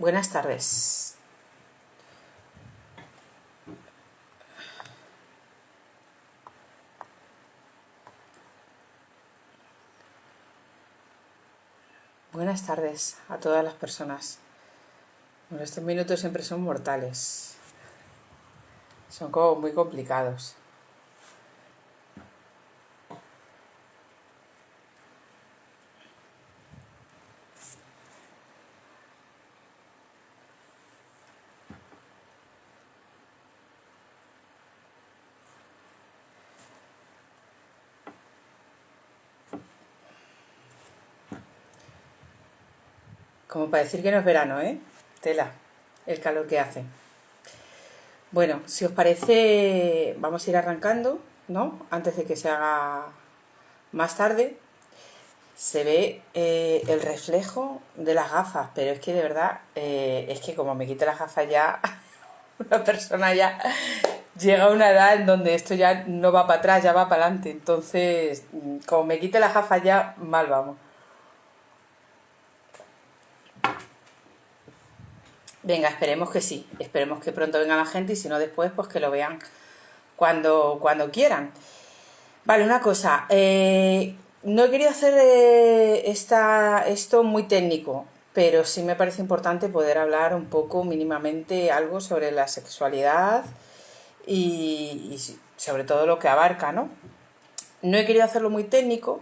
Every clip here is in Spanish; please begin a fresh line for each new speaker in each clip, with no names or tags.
Buenas tardes. Buenas tardes a todas las personas. Bueno, estos minutos siempre son mortales. Son como muy complicados. Como para decir que no es verano, ¿eh? Tela, el calor que hace. Bueno, si os parece, vamos a ir arrancando, ¿no? Antes de que se haga más tarde. Se ve el reflejo de las gafas, pero es que de verdad, es que como me quite las gafas ya, una persona ya llega a una edad en donde esto ya no va para atrás, ya va para adelante. Entonces, como me quite las gafas ya, mal vamos. Venga, esperemos que sí, esperemos que pronto venga la gente y si no después, pues que lo vean cuando quieran. Vale, una cosa, no he querido hacer esto muy técnico, pero sí me parece importante poder hablar un poco mínimamente algo sobre la sexualidad y sobre todo lo que abarca, ¿no? No he querido hacerlo muy técnico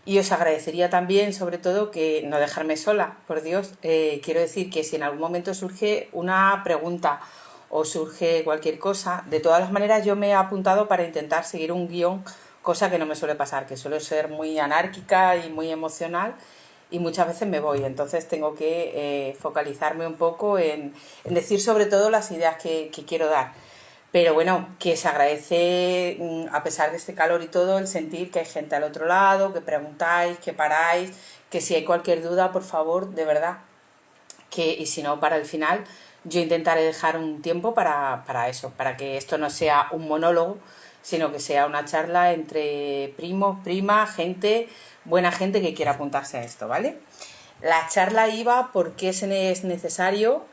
y os agradecería también, sobre todo, que no dejarme sola, por Dios. Quiero decir que si en algún momento surge una pregunta o surge cualquier cosa, de todas las maneras yo me he apuntado para intentar seguir un guión, cosa que no me suele pasar, que suelo ser muy anárquica y muy emocional y muchas veces me voy. Entonces tengo que focalizarme un poco en decir sobre todo las ideas que quiero dar. Pero bueno, que se agradece, a pesar de este calor y todo, el sentir que hay gente al otro lado, que preguntáis, que paráis, que si hay cualquier duda, por favor, de verdad, y si no, para el final, yo intentaré dejar un tiempo para eso, para que esto no sea un monólogo, sino que sea una charla entre primos, primas, gente, buena gente que quiera apuntarse a esto, ¿vale? La charla iba porque es necesario,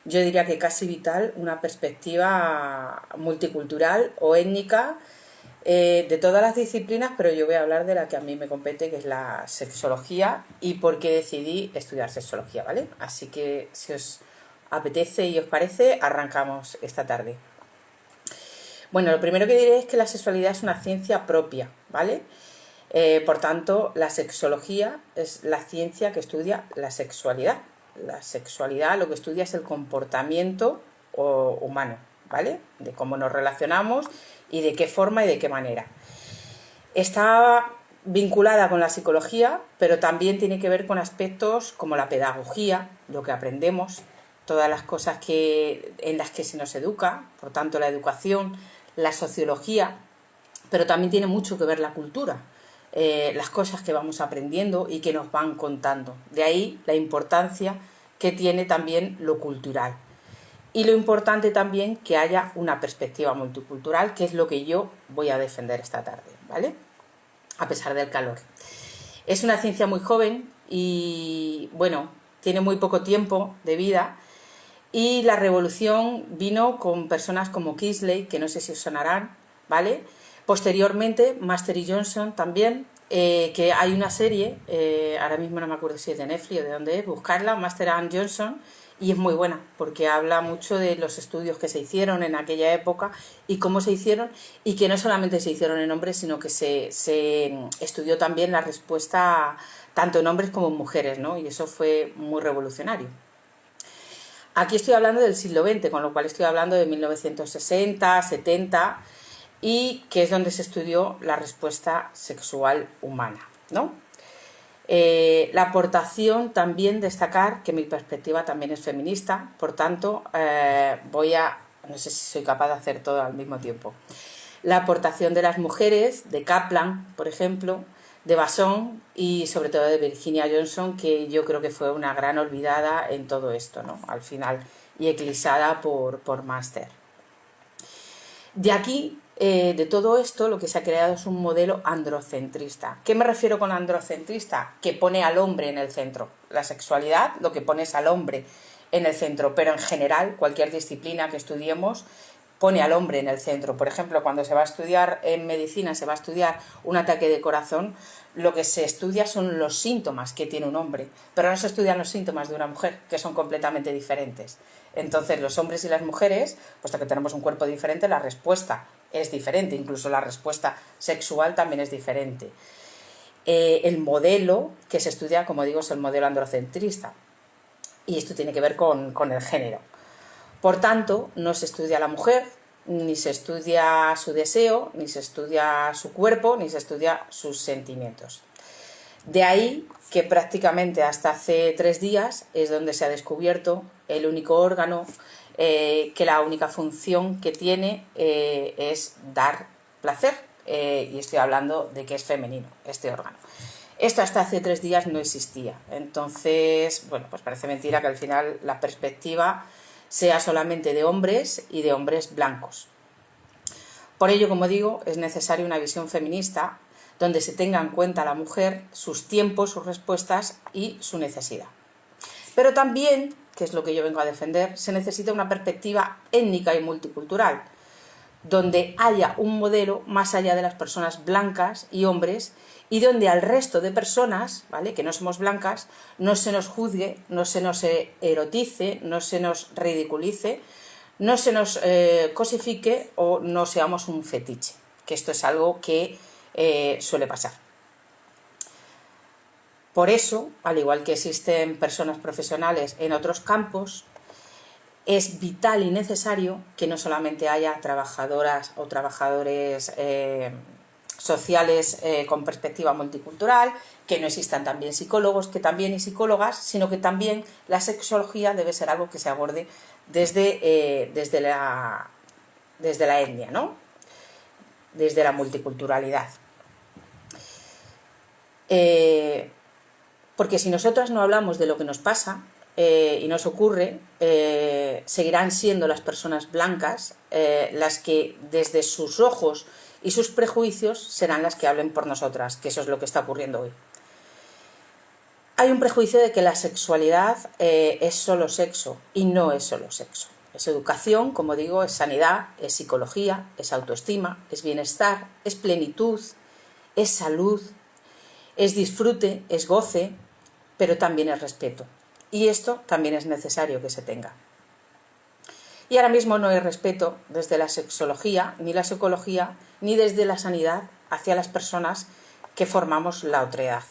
yo diría que casi vital, una perspectiva multicultural o étnica de todas las disciplinas, pero yo voy a hablar de la que a mí me compete, que es la sexología, y por qué decidí estudiar sexología, ¿vale? Así que si os apetece y os parece, arrancamos esta tarde. Bueno, lo primero que diré es que la sexualidad es una ciencia propia, ¿vale? Por tanto, la sexología es la ciencia que estudia la sexualidad. La sexualidad lo que estudia es el comportamiento humano, ¿vale? De cómo nos relacionamos y de qué forma y de qué manera. Está vinculada con la psicología, pero también tiene que ver con aspectos como la pedagogía, lo que aprendemos, todas las cosas en las que se nos educa, por tanto la educación, la sociología, pero también tiene mucho que ver la cultura, las cosas que vamos aprendiendo y que nos van contando. De ahí la importancia que tiene también lo cultural. Y lo importante también que haya una perspectiva multicultural, que es lo que yo voy a defender esta tarde, ¿vale? A pesar del calor. Es una ciencia muy joven y, bueno, tiene muy poco tiempo de vida. Y la revolución vino con personas como Kingsley, que no sé si os sonarán, ¿vale? Posteriormente, Master y Johnson también, que hay una serie, ahora mismo no me acuerdo si es de Netflix o de dónde es, buscarla, Master and Johnson, y es muy buena, porque habla mucho de los estudios que se hicieron en aquella época y cómo se hicieron, y que no solamente se hicieron en hombres, sino que se estudió también la respuesta tanto en hombres como en mujeres, ¿no? Y eso fue muy revolucionario. Aquí estoy hablando del siglo XX, con lo cual estoy hablando de 1960, 70, y que es donde se estudió la respuesta sexual humana, ¿no? La aportación, también destacar que mi perspectiva también es feminista, por tanto no sé si soy capaz de hacer todo al mismo tiempo. La aportación de las mujeres, de Kaplan, por ejemplo, de Basson y sobre todo de Virginia Johnson, que yo creo que fue una gran olvidada en todo esto, ¿no? Al final, y eclipsada por Master. De aquí, de todo esto, lo que se ha creado es un modelo androcentrista. ¿Qué me refiero con androcentrista? Que pone al hombre en el centro. La sexualidad, lo que pone es al hombre en el centro, pero en general cualquier disciplina que estudiemos pone al hombre en el centro. Por ejemplo, cuando se va a estudiar en medicina, se va a estudiar un ataque de corazón, lo que se estudia son los síntomas que tiene un hombre, pero no se estudian los síntomas de una mujer, que son completamente diferentes. Entonces, los hombres y las mujeres, puesto que tenemos un cuerpo diferente, la respuesta es diferente, incluso la respuesta sexual también es diferente. El modelo que se estudia, como digo, es el modelo androcentrista, y esto tiene que ver con el género. Por tanto, no se estudia a la mujer, ni se estudia su deseo, ni se estudia su cuerpo, ni se estudia sus sentimientos. De ahí que prácticamente hasta hace 3 días es donde se ha descubierto el único órgano que la única función que tiene es dar placer, y estoy hablando de que es femenino este órgano. Esto hasta hace 3 días no existía. Entonces, bueno, pues parece mentira que al final la perspectiva sea solamente de hombres y de hombres blancos. Por ello, como digo, es necesaria una visión feminista donde se tenga en cuenta a la mujer, sus tiempos, sus respuestas y su necesidad. Pero también, que es lo que yo vengo a defender, se necesita una perspectiva étnica y multicultural, donde haya un modelo más allá de las personas blancas y hombres, y donde al resto de personas, ¿vale?, que no somos blancas, no se nos juzgue, no se nos erotice, no se nos ridiculice, no se nos cosifique o no seamos un fetiche, que esto es algo que suele pasar. Por eso, al igual que existen personas profesionales en otros campos, es vital y necesario que no solamente haya trabajadoras o trabajadores sociales con perspectiva multicultural, que no existan también psicólogos, que también y psicólogas, sino que también la sexología debe ser algo que se aborde desde la etnia, ¿no?, desde la multiculturalidad. Porque si nosotras no hablamos de lo que nos pasa y nos ocurre, seguirán siendo las personas blancas las que desde sus ojos y sus prejuicios serán las que hablen por nosotras, que eso es lo que está ocurriendo hoy. Hay un prejuicio de que la sexualidad es solo sexo, y no es solo sexo. Es educación, como digo, es sanidad, es psicología, es autoestima, es bienestar, es plenitud, es salud, es disfrute, es goce, pero también es respeto. Y esto también es necesario que se tenga. Y ahora mismo no hay respeto desde la sexología, ni la psicología, ni desde la sanidad hacia las personas que formamos la otredad.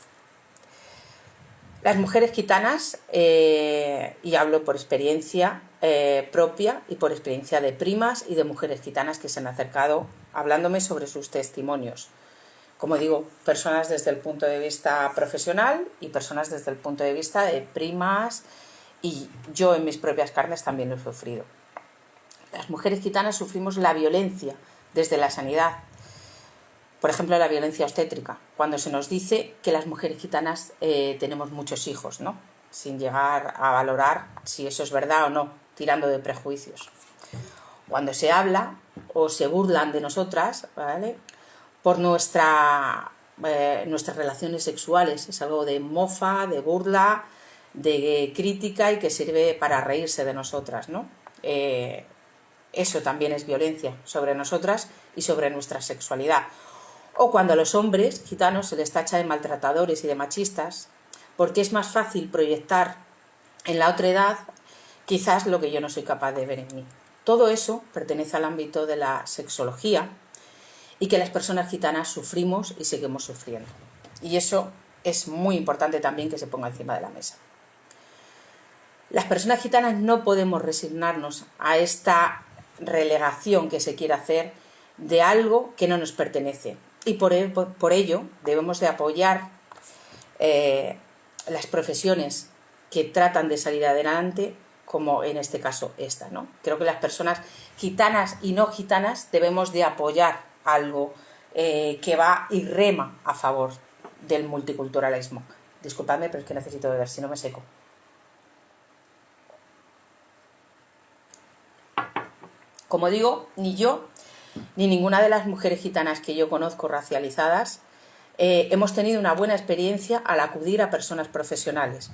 Las mujeres gitanas, y hablo por experiencia propia y por experiencia de primas y de mujeres gitanas que se han acercado hablándome sobre sus testimonios. Como digo, personas desde el punto de vista profesional y personas desde el punto de vista de primas, y yo en mis propias carnes también lo he sufrido. Las mujeres gitanas sufrimos la violencia desde la sanidad. Por ejemplo, la violencia obstétrica, cuando se nos dice que las mujeres gitanas tenemos muchos hijos, ¿no?, sin llegar a valorar si eso es verdad o no, tirando de prejuicios. Cuando se habla o se burlan de nosotras, ¿vale?, por nuestras relaciones sexuales, es algo de mofa, de burla, de crítica, y que sirve para reírse de nosotras, ¿no? Eso también es violencia sobre nosotras y sobre nuestra sexualidad. O cuando a los hombres gitanos se les tacha de maltratadores y de machistas, porque es más fácil proyectar en la otredad quizás lo que yo no soy capaz de ver en mí. Todo eso pertenece al ámbito de la sexología, y que las personas gitanas sufrimos y seguimos sufriendo. Y eso es muy importante también que se ponga encima de la mesa. Las personas gitanas no podemos resignarnos a esta relegación que se quiere hacer de algo que no nos pertenece. Y por ello debemos de apoyar las profesiones que tratan de salir adelante, como en este caso esta, ¿no? Creo que las personas gitanas y no gitanas debemos de apoyar algo que va y rema a favor del multiculturalismo. Disculpadme, pero es que necesito beber, si no me seco. Como digo, ni yo ni ninguna de las mujeres gitanas que yo conozco racializadas hemos tenido una buena experiencia al acudir a personas profesionales.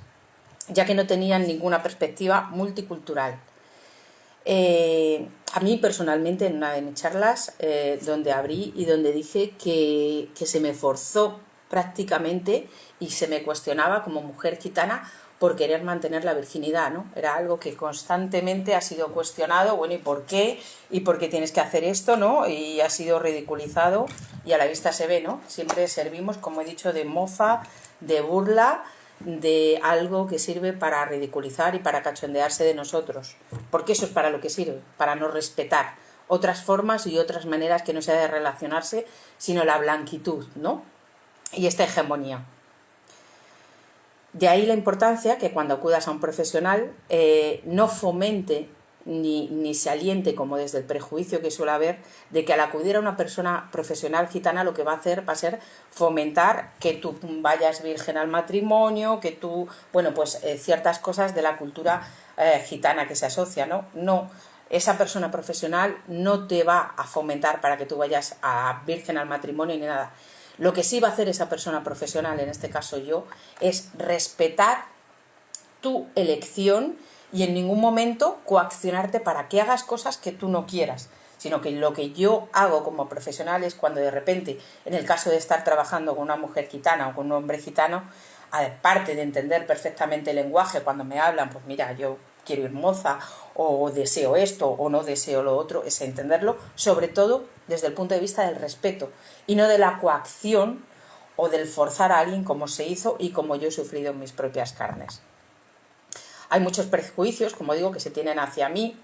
ya que no tenían ninguna perspectiva multicultural. A mí personalmente, en una de mis charlas, donde abrí y donde dije que se me forzó prácticamente y se me cuestionaba como mujer gitana por querer mantener la virginidad, ¿no? Era algo que constantemente ha sido cuestionado, bueno, ¿y por qué? ¿Y por qué tienes que hacer esto, no? Y ha sido ridiculizado y a la vista se ve, ¿no? Siempre servimos, como he dicho, de mofa, de burla, de algo que sirve para ridiculizar y para cachondearse de nosotros, porque eso es para lo que sirve, para no respetar otras formas y otras maneras que no sea de relacionarse, sino la blanquitud, ¿no? Y esta hegemonía. De ahí la importancia que cuando acudas a un profesional no fomente ni se aliente, como desde el prejuicio que suele haber, de que al acudir a una persona profesional gitana lo que va a hacer va a ser fomentar que tú vayas virgen al matrimonio, que tú, bueno, pues ciertas cosas de la cultura gitana que se asocia, ¿no? No, esa persona profesional no te va a fomentar para que tú vayas a virgen al matrimonio ni nada. Lo que sí va a hacer esa persona profesional, en este caso yo, es respetar tu elección y en ningún momento coaccionarte para que hagas cosas que tú no quieras, sino que lo que yo hago como profesional es cuando de repente, en el caso de estar trabajando con una mujer gitana o con un hombre gitano, aparte de entender perfectamente el lenguaje, cuando me hablan, pues mira, yo quiero ir moza, o deseo esto, o no deseo lo otro, es entenderlo, sobre todo desde el punto de vista del respeto, y no de la coacción o del forzar a alguien como se hizo y como yo he sufrido en mis propias carnes. Hay muchos prejuicios, como digo, que se tienen hacia mí,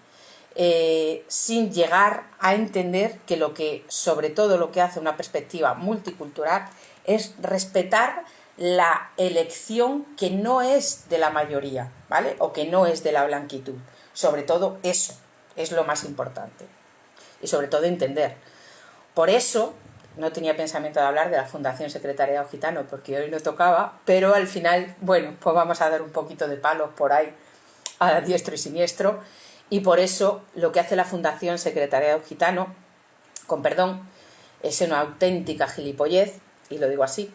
sin llegar a entender que sobre todo lo que hace una perspectiva multicultural es respetar la elección que no es de la mayoría, ¿vale? O que no es de la blanquitud. Sobre todo eso es lo más importante. Y sobre todo entender. Por eso no tenía pensamiento de hablar de la Fundación Secretariado Gitano, porque hoy no tocaba, pero al final, bueno, pues vamos a dar un poquito de palos por ahí, a diestro y siniestro, y por eso lo que hace la Fundación Secretariado Gitano, con perdón, es una auténtica gilipollez, y lo digo así,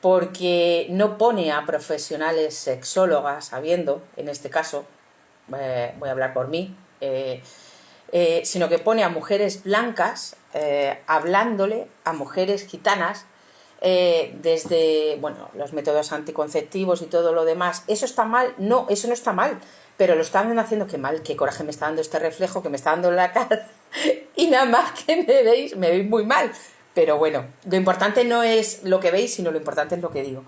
porque no pone a profesionales sexólogas, habiendo, en este caso, voy a hablar por mí, sino que pone a mujeres blancas hablándole a mujeres gitanas desde, bueno, los métodos anticonceptivos y todo lo demás. ¿Eso está mal? No, eso no está mal, pero lo están haciendo. Qué mal, qué coraje me está dando este reflejo que me está dando en la cara y nada más que me veis muy mal. Pero bueno, lo importante no es lo que veis, sino lo importante es lo que digo.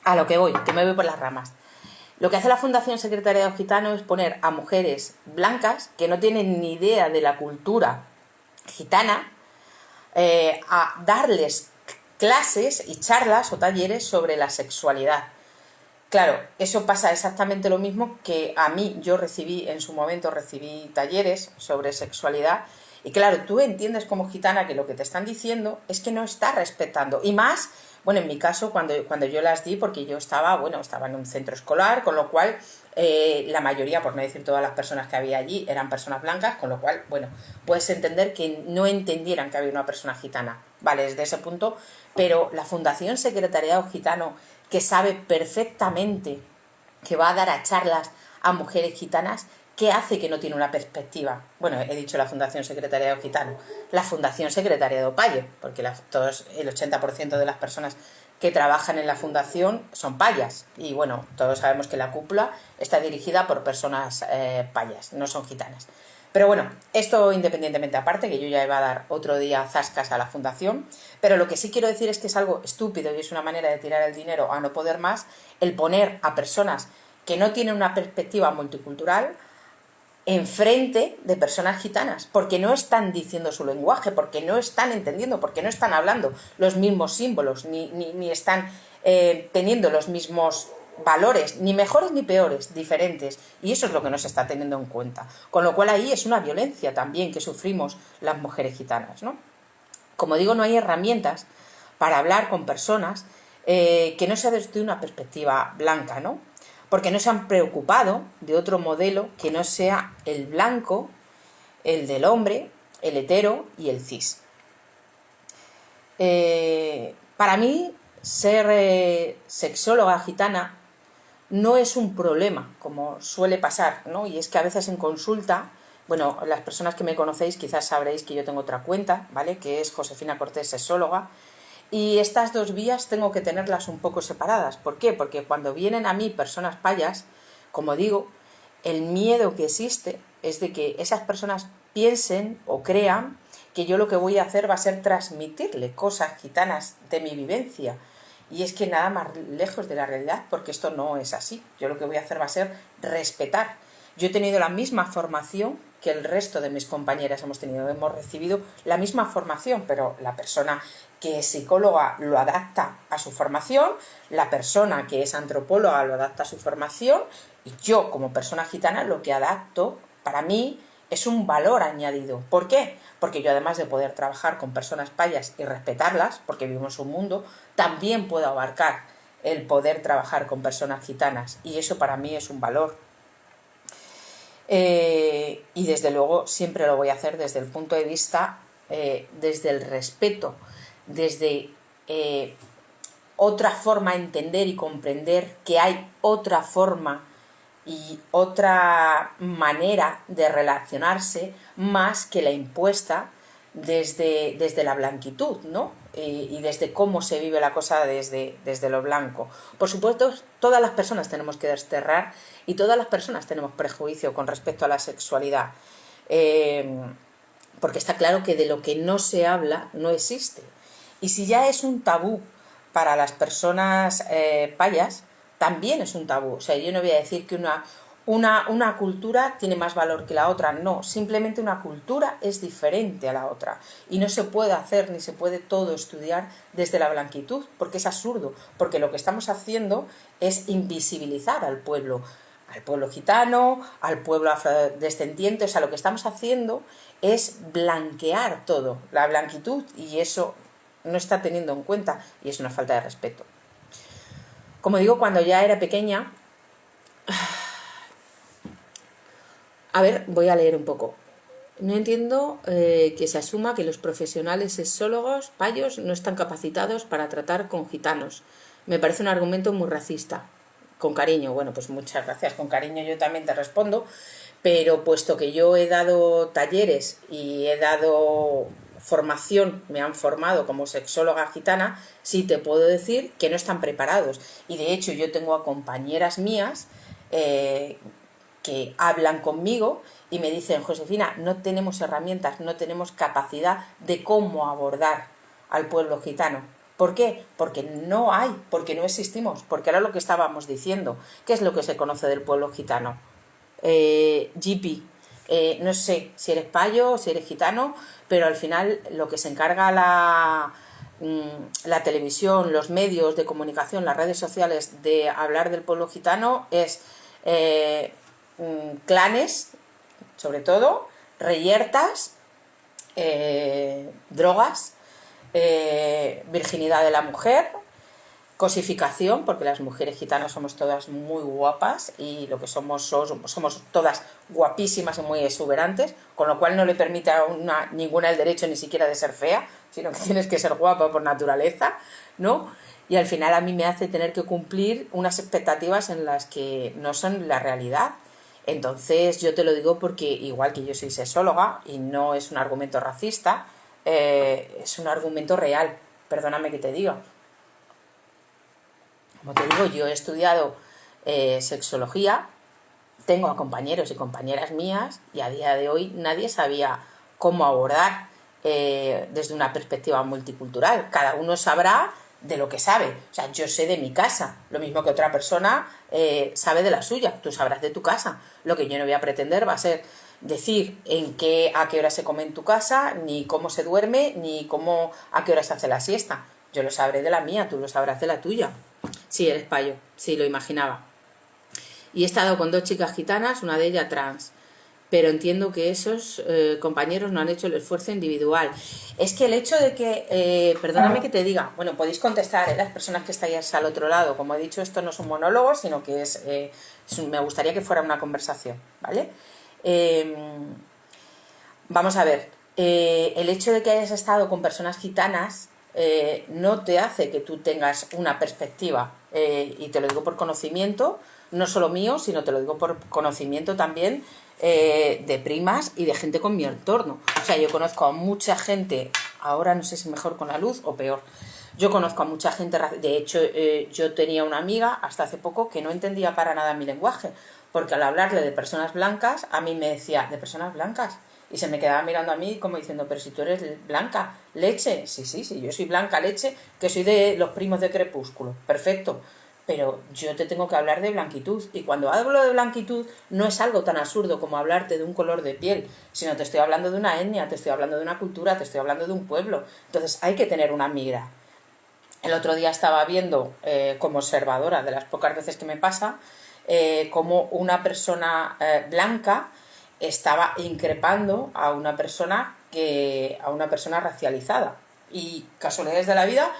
A lo que voy, que me voy por las ramas. Lo que hace la Fundación Secretariado Gitano es poner a mujeres blancas que no tienen ni idea de la cultura gitana a darles clases y charlas o talleres sobre la sexualidad. Claro, eso pasa exactamente lo mismo que a mí. Yo en su momento recibí talleres sobre sexualidad y claro, tú entiendes como gitana que lo que te están diciendo es que no está respetando. Y más, bueno, en mi caso, cuando yo las di, porque yo estaba en un centro escolar, con lo cual la mayoría, por no decir todas las personas que había allí, eran personas blancas, con lo cual, bueno, puedes entender que no entendieran que había una persona gitana, ¿vale? Desde ese punto, pero la Fundación Secretariado Gitano, que sabe perfectamente que va a dar a charlas a mujeres gitanas, ¿qué hace que no tiene una perspectiva? Bueno, he dicho la Fundación Secretariado Gitano, la Fundación Secretariado Payo, porque el 80% de las personas que trabajan en la fundación son payas, y bueno, todos sabemos que la cúpula está dirigida por personas payas, no son gitanas. Pero bueno, esto independientemente aparte, que yo ya iba a dar otro día zascas a la fundación, pero lo que sí quiero decir es que es algo estúpido y es una manera de tirar el dinero a no poder más, el poner a personas que no tienen una perspectiva multicultural enfrente de personas gitanas, porque no están diciendo su lenguaje, porque no están entendiendo, porque no están hablando los mismos símbolos, ni están teniendo los mismos valores, ni mejores ni peores, diferentes, y eso es lo que no se está teniendo en cuenta. Con lo cual ahí es una violencia también que sufrimos las mujeres gitanas, ¿no? Como digo, no hay herramientas para hablar con personas que no sea desde una perspectiva blanca, ¿no? Porque no se han preocupado de otro modelo que no sea el blanco, el del hombre, el hetero y el cis. Para mí, ser sexóloga gitana no es un problema, como suele pasar, ¿no? Y es que a veces en consulta, bueno, las personas que me conocéis quizás sabréis que yo tengo otra cuenta, ¿vale? Que es Josefina Cortés Sexóloga, y estas dos vías tengo que tenerlas un poco separadas. ¿Por qué? Porque cuando vienen a mí personas payas, como digo, el miedo que existe es de que esas personas piensen o crean que yo lo que voy a hacer va a ser transmitirle cosas gitanas de mi vivencia. Y es que nada más lejos de la realidad, porque esto no es así. Yo lo que voy a hacer va a ser respetar. Yo he tenido la misma formación que el resto de mis compañeras hemos recibido la misma formación, pero la persona que es psicóloga lo adapta a su formación, la persona que es antropóloga lo adapta a su formación, y yo como persona gitana lo que adapto para mí es un valor añadido. ¿Por qué? Porque yo, además de poder trabajar con personas payas y respetarlas, porque vivimos un mundo, también puedo abarcar el poder trabajar con personas gitanas, y eso para mí es un valor. Y desde luego siempre lo voy a hacer desde el punto de vista, desde el respeto, desde otra forma de entender y comprender que hay otra forma y otra manera de relacionarse más que la impuesta desde la blanquitud, ¿no? Y desde cómo se vive la cosa desde lo blanco. Por supuesto, todas las personas tenemos que desterrar y todas las personas tenemos prejuicio con respecto a la sexualidad. Porque está claro que de lo que no se habla no existe. Y si ya es un tabú para las personas payas, también es un tabú. O sea, yo no voy a decir que una cultura tiene más valor que la otra, no, simplemente una cultura es diferente a la otra y no se puede hacer ni se puede todo estudiar desde la blanquitud, porque es absurdo, porque lo que estamos haciendo es invisibilizar al pueblo gitano, al pueblo afrodescendiente. O sea, lo que estamos haciendo es blanquear todo, la blanquitud, y eso no está teniendo en cuenta y es una falta de respeto. Como digo, cuando ya era pequeña, a ver, voy a leer un poco. No entiendo que se asuma que los profesionales sexólogos payos no están capacitados para tratar con gitanos. Me parece un argumento muy racista. Con cariño, bueno, pues muchas gracias, con cariño yo también te respondo, pero puesto que yo he dado talleres y he dado formación, me han formado como sexóloga gitana, sí te puedo decir que no están preparados. Y de hecho yo tengo a compañeras mías que hablan conmigo y me dicen: Josefina, no tenemos herramientas, no tenemos capacidad de cómo abordar al pueblo gitano. ¿Por qué? Porque no hay, porque no existimos, porque era lo que estábamos diciendo. ¿Qué es lo que se conoce del pueblo gitano? GP. No sé si eres payo o si eres gitano, pero al final lo que se encarga la televisión, los medios de comunicación, las redes sociales de hablar del pueblo gitano es clanes, sobre todo, reyertas, drogas, virginidad de la mujer, cosificación, porque las mujeres gitanas somos todas muy guapas y lo que somos todas guapísimas y muy exuberantes, con lo cual no le permite a ninguna el derecho ni siquiera de ser fea, sino que tienes que ser guapa por naturaleza, ¿no? Y al final a mí me hace tener que cumplir unas expectativas en las que no son la realidad. Entonces yo te lo digo porque, igual que yo soy sexóloga y no es un argumento racista, es un argumento real, perdóname que te diga. Como te digo, yo he estudiado sexología, tengo a compañeros y compañeras mías y a día de hoy nadie sabía cómo abordar desde una perspectiva multicultural. Cada uno sabrá de lo que sabe. O sea, yo sé de mi casa, lo mismo que otra persona sabe de la suya. Tú sabrás de tu casa. Lo que yo no voy a pretender va a ser decir a qué hora se come en tu casa, ni cómo se duerme, ni a qué hora se hace la siesta. Yo lo sabré de la mía, tú lo sabrás de la tuya. Sí, eres payo, sí, lo imaginaba. Y he estado con 2 chicas gitanas, una de ellas trans. Pero entiendo que esos compañeros no han hecho el esfuerzo individual. Es que el hecho de que, perdóname que te diga, bueno, podéis contestar, las personas que estáis al otro lado. Como he dicho, esto no es un monólogo, sino que me gustaría que fuera una conversación, ¿vale? Vamos a ver, el hecho de que hayas estado con personas gitanas no te hace que tú tengas una perspectiva, y te lo digo por conocimiento, no solo mío, sino te lo digo por conocimiento también de primas y de gente con mi entorno. O sea, yo conozco a mucha gente, ahora no sé si mejor con la luz o peor, yo conozco a mucha gente, de hecho yo tenía una amiga hasta hace poco que no entendía para nada mi lenguaje, porque al hablarle de personas blancas, a mí me decía, ¿de personas blancas? Y se me quedaba mirando a mí como diciendo, pero si tú eres blanca, leche. Sí, sí, sí, yo soy blanca, leche, que soy de los primos de Crepúsculo. Perfecto. Pero yo te tengo que hablar de blanquitud. Y cuando hablo de blanquitud no es algo tan absurdo como hablarte de un color de piel, sino te estoy hablando de una etnia, te estoy hablando de una cultura, te estoy hablando de un pueblo. Entonces hay que tener una mira. El otro día estaba viendo, como observadora, de las pocas veces que me pasa, como una persona blanca estaba increpando a una persona racializada. Y casualidades de la vida,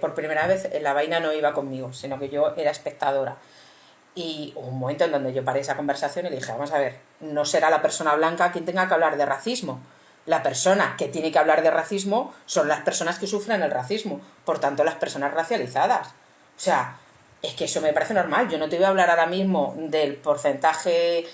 por primera vez la vaina no iba conmigo, sino que yo era espectadora. Y hubo un momento en donde yo paré esa conversación y le dije, vamos a ver, no será la persona blanca quien tenga que hablar de racismo. La persona que tiene que hablar de racismo son las personas que sufren el racismo, por tanto las personas racializadas. O sea, es que eso me parece normal. Yo no te voy a hablar ahora mismo del porcentaje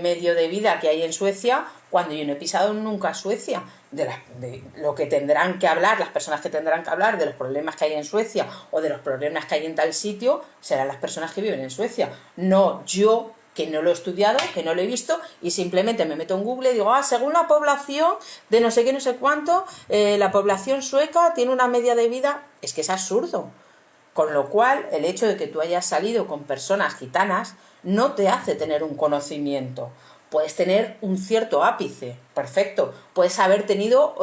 medio de vida que hay en Suecia cuando yo no he pisado nunca Suecia. De lo que tendrán que hablar, las personas que tendrán que hablar de los problemas que hay en Suecia o de los problemas que hay en tal sitio, serán las personas que viven en Suecia. No yo, que no lo he estudiado, que no lo he visto, y simplemente me meto en Google y digo, según la población de no sé qué, no sé cuánto, la población sueca tiene una media de vida. Es que es absurdo. Con lo cual, el hecho de que tú hayas salido con personas gitanas no te hace tener un conocimiento. Puedes tener un cierto ápice, perfecto. Puedes haber tenido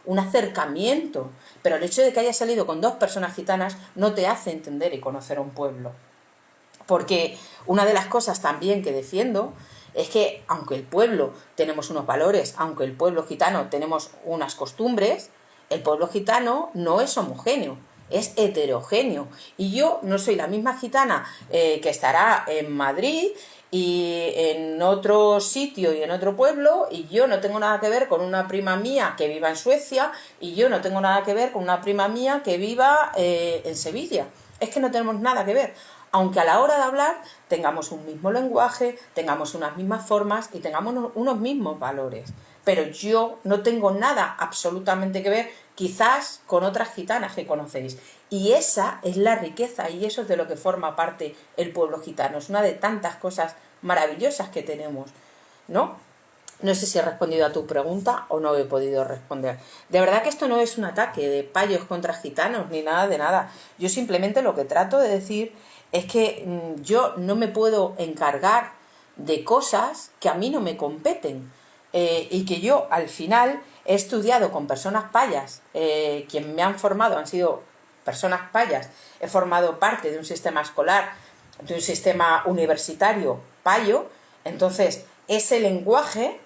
un acercamiento, pero el hecho de que hayas salido con dos personas gitanas no te hace entender y conocer a un pueblo. Porque una de las cosas también que defiendo es que, aunque el pueblo tenemos unos valores, aunque el pueblo gitano tenemos unas costumbres, el pueblo gitano no es homogéneo, es heterogéneo. Y yo no soy la misma gitana que estará en Madrid y en otro sitio y en otro pueblo, y yo no tengo nada que ver con una prima mía que viva en Suecia, y yo no tengo nada que ver con una prima mía que viva en Sevilla. Es que no tenemos nada que ver. Aunque a la hora de hablar tengamos un mismo lenguaje, tengamos unas mismas formas y tengamos unos mismos valores. Pero yo no tengo nada absolutamente que ver, quizás, con otras gitanas que conocéis. Y esa es la riqueza, y eso es de lo que forma parte el pueblo gitano. Es una de tantas cosas maravillosas que tenemos, ¿no? No sé si he respondido a tu pregunta o no he podido responder. De verdad que esto no es un ataque de payos contra gitanos ni nada de nada. Yo simplemente lo que trato de decir es que yo no me puedo encargar de cosas que a mí no me competen, y que yo al final he estudiado con personas payas, quien me han formado han sido personas payas, he formado parte de un sistema escolar, de un sistema universitario payo. Entonces ese lenguaje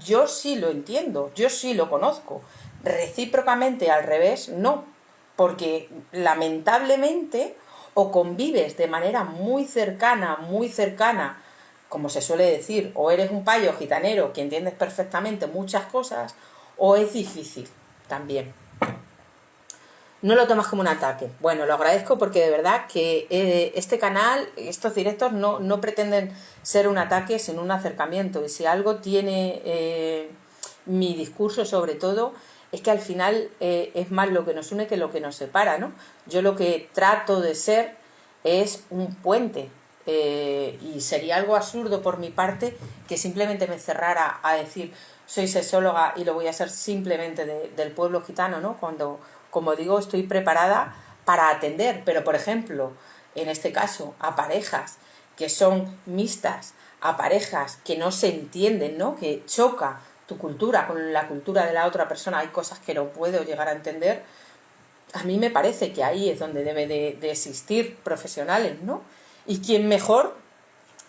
yo sí lo entiendo, yo sí lo conozco. Recíprocamente al revés no, porque lamentablemente o convives de manera muy cercana, como se suele decir, o eres un payo gitanero que entiendes perfectamente muchas cosas, o es difícil también. No lo tomas como un ataque. Bueno, lo agradezco porque de verdad que este canal, estos directos no pretenden ser un ataque, sino un acercamiento. Y si algo tiene mi discurso sobre todo, es que al final es más lo que nos une que lo que nos separa, ¿no? Yo lo que trato de ser es un puente, y sería algo absurdo por mi parte que simplemente me cerrara a decir soy sexóloga y lo voy a ser simplemente del pueblo gitano, ¿no? Cuando, como digo, estoy preparada para atender, pero por ejemplo, en este caso, a parejas que son mixtas, a parejas que no se entienden, ¿no? Que choca tu cultura con la cultura de la otra persona, hay cosas que no puedo llegar a entender. A mí me parece que ahí es donde debe de existir profesionales, ¿no? Y quién mejor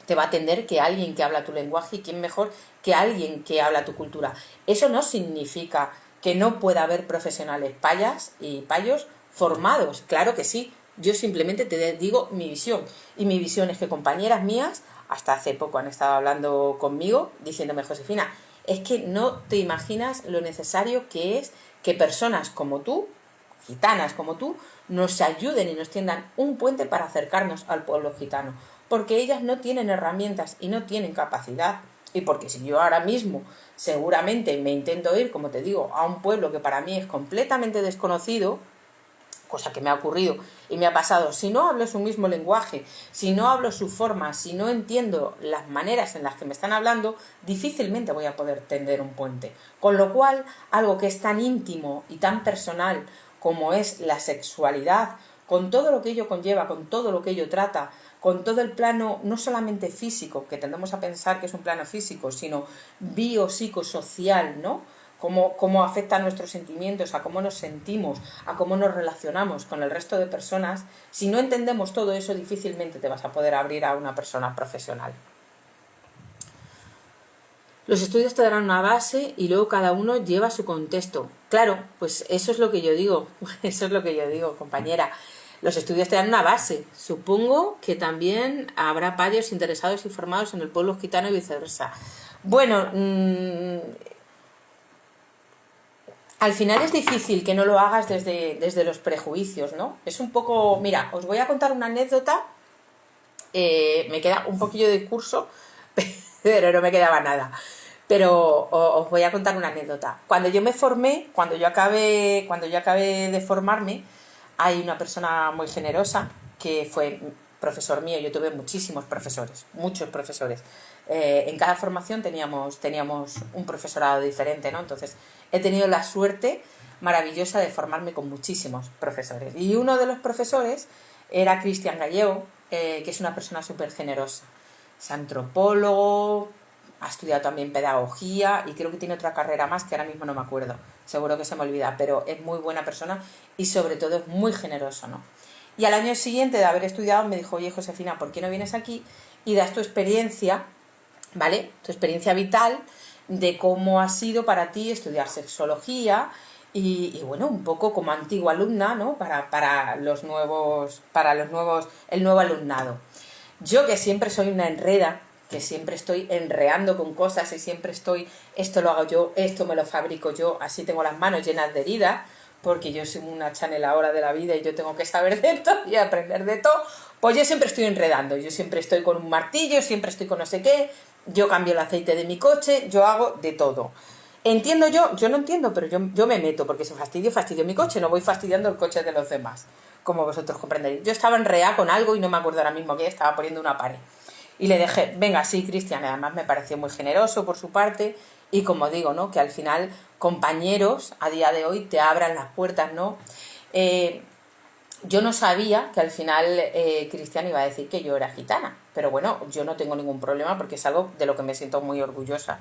te va a atender que alguien que habla tu lenguaje, y quién mejor que alguien que habla tu cultura. Eso no significa que no pueda haber profesionales payas y payos formados, claro que sí. Yo simplemente te digo mi visión, y mi visión es que compañeras mías hasta hace poco han estado hablando conmigo diciéndome, Josefina, es que no te imaginas lo necesario que es que personas como tú gitanas como tú, nos ayuden y nos tiendan un puente para acercarnos al pueblo gitano, porque ellas no tienen herramientas y no tienen capacidad. Y porque si yo ahora mismo seguramente me intento ir, como te digo, a un pueblo que para mí es completamente desconocido, cosa que me ha ocurrido y me ha pasado, si no hablo su mismo lenguaje, si no hablo su forma, si no entiendo las maneras en las que me están hablando, difícilmente voy a poder tender un puente. Con lo cual, algo que es tan íntimo y tan personal como es la sexualidad, con todo lo que ello conlleva, con todo lo que ello trata, con todo el plano no solamente físico, que tendemos a pensar que es un plano físico, sino biopsicosocial, ¿no? Cómo afecta a nuestros sentimientos, a cómo nos sentimos, a cómo nos relacionamos con el resto de personas. Si no entendemos todo eso, difícilmente te vas a poder abrir a una persona profesional. Los estudios te darán una base y luego cada uno lleva su contexto. Claro, pues eso es lo que yo digo, eso es lo que yo digo, compañera. Los estudios te dan una base. Supongo que también habrá payos interesados y formados en el pueblo gitano y viceversa. Bueno, al final es difícil que no lo hagas desde los prejuicios, ¿no? Es un poco... Mira, os voy a contar una anécdota. Me queda un poquillo de curso, pero no me quedaba nada. Pero os voy a contar una anécdota. Cuando yo me formé, cuando yo acabé de formarme, hay una persona muy generosa que fue profesor mío. Yo tuve muchísimos profesores, muchos profesores. En cada formación teníamos un profesorado diferente, ¿no? Entonces, he tenido la suerte maravillosa de formarme con muchísimos profesores. Y uno de los profesores era Cristian Gallego, que es una persona súper generosa. Es antropólogo, ha estudiado también pedagogía y creo que tiene otra carrera más que ahora mismo no me acuerdo. Seguro que se me olvida, pero es muy buena persona y sobre todo es muy generoso, ¿no? Y al año siguiente de haber estudiado me dijo, oye, Josefina, ¿por qué no vienes aquí y das tu experiencia, ¿vale? Tu experiencia vital de cómo ha sido para ti estudiar sexología y bueno, un poco como antigua alumna, ¿no? Para el nuevo alumnado. Yo que siempre soy una enreda, que siempre estoy enreando con cosas y siempre estoy, esto lo hago yo, esto me lo fabrico yo, así tengo las manos llenas de heridas, porque yo soy una chaneladora de la vida y yo tengo que saber de todo y aprender de todo, pues yo siempre estoy enredando, yo siempre estoy con un martillo, siempre estoy con no sé qué, yo cambio el aceite de mi coche, yo hago de todo. Entiendo yo no entiendo, pero yo me meto, porque si fastidio mi coche, no voy fastidiando el coche de los demás, como vosotros comprenderéis. Yo estaba enredada con algo y no me acuerdo ahora mismo que estaba poniendo una pared. Y le dije, venga, sí, Cristian, además me pareció muy generoso por su parte, y como digo, ¿no? Que al final compañeros a día de hoy te abran las puertas, ¿no? Yo no sabía que al final Cristian iba a decir que yo era gitana, pero bueno, yo no tengo ningún problema porque es algo de lo que me siento muy orgullosa.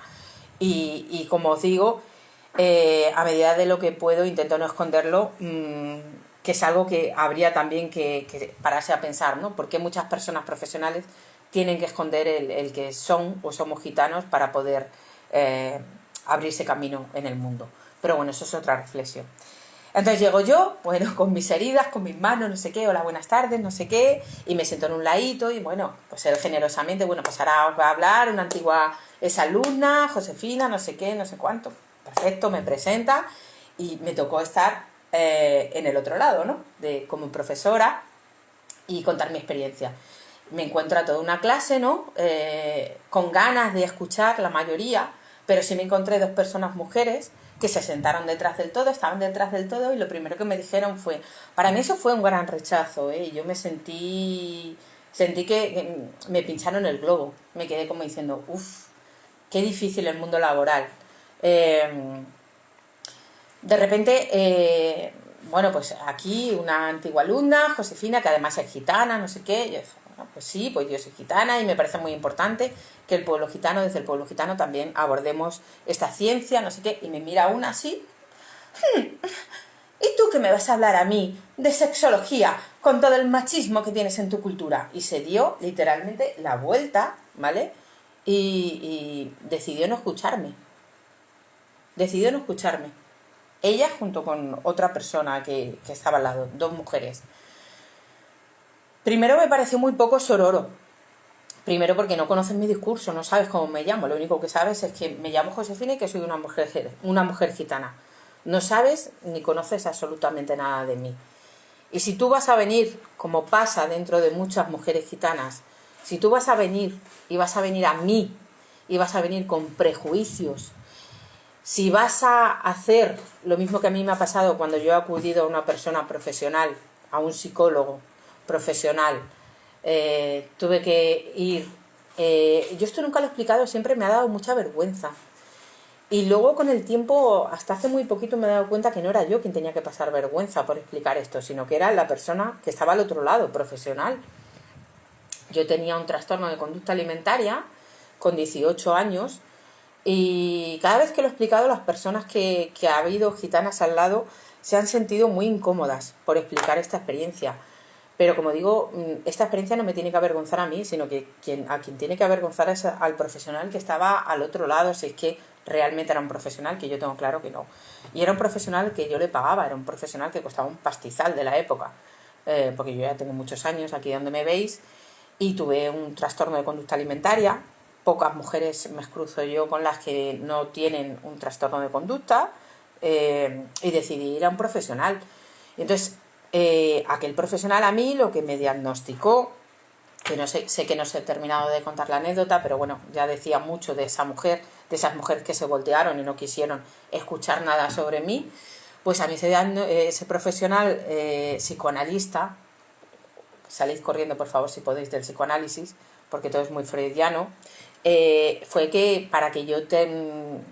Y como os digo, a medida de lo que puedo intento no esconderlo, que es algo que habría también que pararse a pensar, ¿no? ¿Por qué muchas personas profesionales tienen que esconder el que son o somos gitanos para poder abrirse camino en el mundo? Pero bueno, eso es otra reflexión. Entonces llego yo, bueno, con mis heridas, con mis manos, no sé qué, hola, buenas tardes, no sé qué, y me siento en un ladito y bueno, pues él generosamente, bueno, pues ahora os va a hablar una antigua exalumna, Josefina, no sé qué, no sé cuánto. Perfecto, me presenta y me tocó estar en el otro lado, ¿no? Como profesora y contar mi experiencia. Me encuentro a toda una clase, ¿no? Con ganas de escuchar la mayoría, pero sí me encontré dos personas mujeres que se sentaron detrás del todo, estaban detrás del todo y lo primero que me dijeron fue, para mí eso fue un gran rechazo, ¿eh? Yo me sentí que me pincharon el globo, me quedé como diciendo, uff, qué difícil el mundo laboral. De repente, bueno, pues aquí una antigua alumna, Josefina, que además es gitana, no sé qué, yo, bueno, pues sí, pues yo soy gitana y me parece muy importante que el pueblo gitano, desde el pueblo gitano también abordemos esta ciencia, no sé qué, y me mira una así, ¿y tú qué me vas a hablar a mí de sexología con todo el machismo que tienes en tu cultura? Y se dio literalmente la vuelta, ¿vale? Y decidió no escucharme. Decidió no escucharme. Ella junto con otra persona que estaba al lado, dos mujeres. Primero me pareció muy poco sororo. Primero porque no conoces mi discurso, no sabes cómo me llamo. Lo único que sabes es que me llamo Josefina y que soy una mujer gitana. no sabes ni conoces absolutamente nada de mí. Y si tú vas a venir, como pasa dentro de muchas mujeres gitanas, si tú vas a venir y vas a venir a mí y vas a venir con prejuicios, si vas a hacer lo mismo que a mí me ha pasado cuando yo he acudido a una persona profesional, a un psicólogo profesional, tuve que ir... yo esto nunca lo he explicado, siempre me ha dado mucha vergüenza. Y luego con el tiempo, hasta hace muy poquito me he dado cuenta que no era yo quien tenía que pasar vergüenza por explicar esto, sino que era la persona que estaba al otro lado, profesional. Yo tenía un trastorno de conducta alimentaria con 18 años y cada vez que lo he explicado, las personas que ha habido gitanas al lado se han sentido muy incómodas por explicar esta experiencia. Pero como digo, esta experiencia no me tiene que avergonzar a mí, sino que a quien tiene que avergonzar es al profesional que estaba al otro lado, si es que realmente era un profesional, que yo tengo claro que no. Y era un profesional que yo le pagaba, era un profesional que costaba un pastizal de la época, porque yo ya tengo muchos años aquí donde me veis, y tuve un trastorno de conducta alimentaria. Pocas mujeres me cruzo yo con las que no tienen un trastorno de conducta, y decidí ir a un profesional. Y entonces, aquel profesional a mí lo que me diagnosticó, que no sé que no os he terminado de contar la anécdota, pero bueno, ya decía mucho de esa mujer, de esas mujeres que se voltearon y no quisieron escuchar nada sobre mí. Pues a mí ese profesional psicoanalista, salid corriendo por favor si podéis del psicoanálisis, porque todo es muy freudiano, fue que para que yo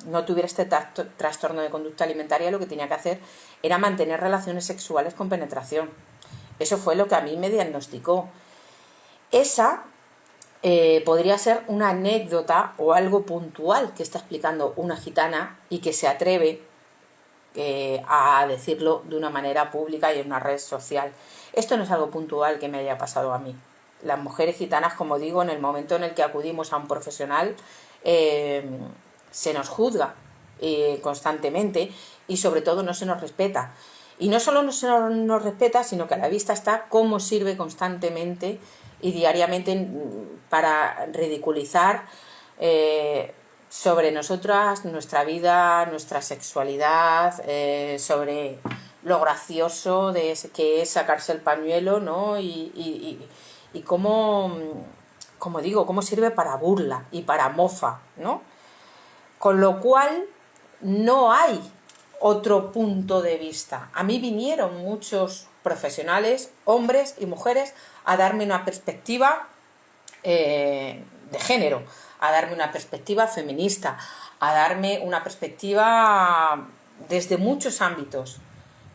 no tuviera este trastorno de conducta alimentaria, lo que tenía que hacer era mantener relaciones sexuales con penetración. Eso fue lo que a mí me diagnosticó. Esa podría ser una anécdota o algo puntual que está explicando una gitana y que se atreve a decirlo de una manera pública y en una red social. Esto no es algo puntual que me haya pasado a mí. Las mujeres gitanas, como digo, en el momento en el que acudimos a un profesional, se nos juzga constantemente y sobre todo no se nos respeta. Y no solo no se nos respeta, sino que a la vista está cómo sirve constantemente y diariamente para ridiculizar sobre nosotras, nuestra vida, nuestra sexualidad, sobre lo gracioso que es sacarse el pañuelo, ¿no? Y cómo, como digo, cómo sirve para burla y para mofa, ¿no? Con lo cual no hay otro punto de vista. A mí vinieron muchos profesionales, hombres y mujeres, a darme una perspectiva de género, a darme una perspectiva feminista, a darme una perspectiva desde muchos ámbitos.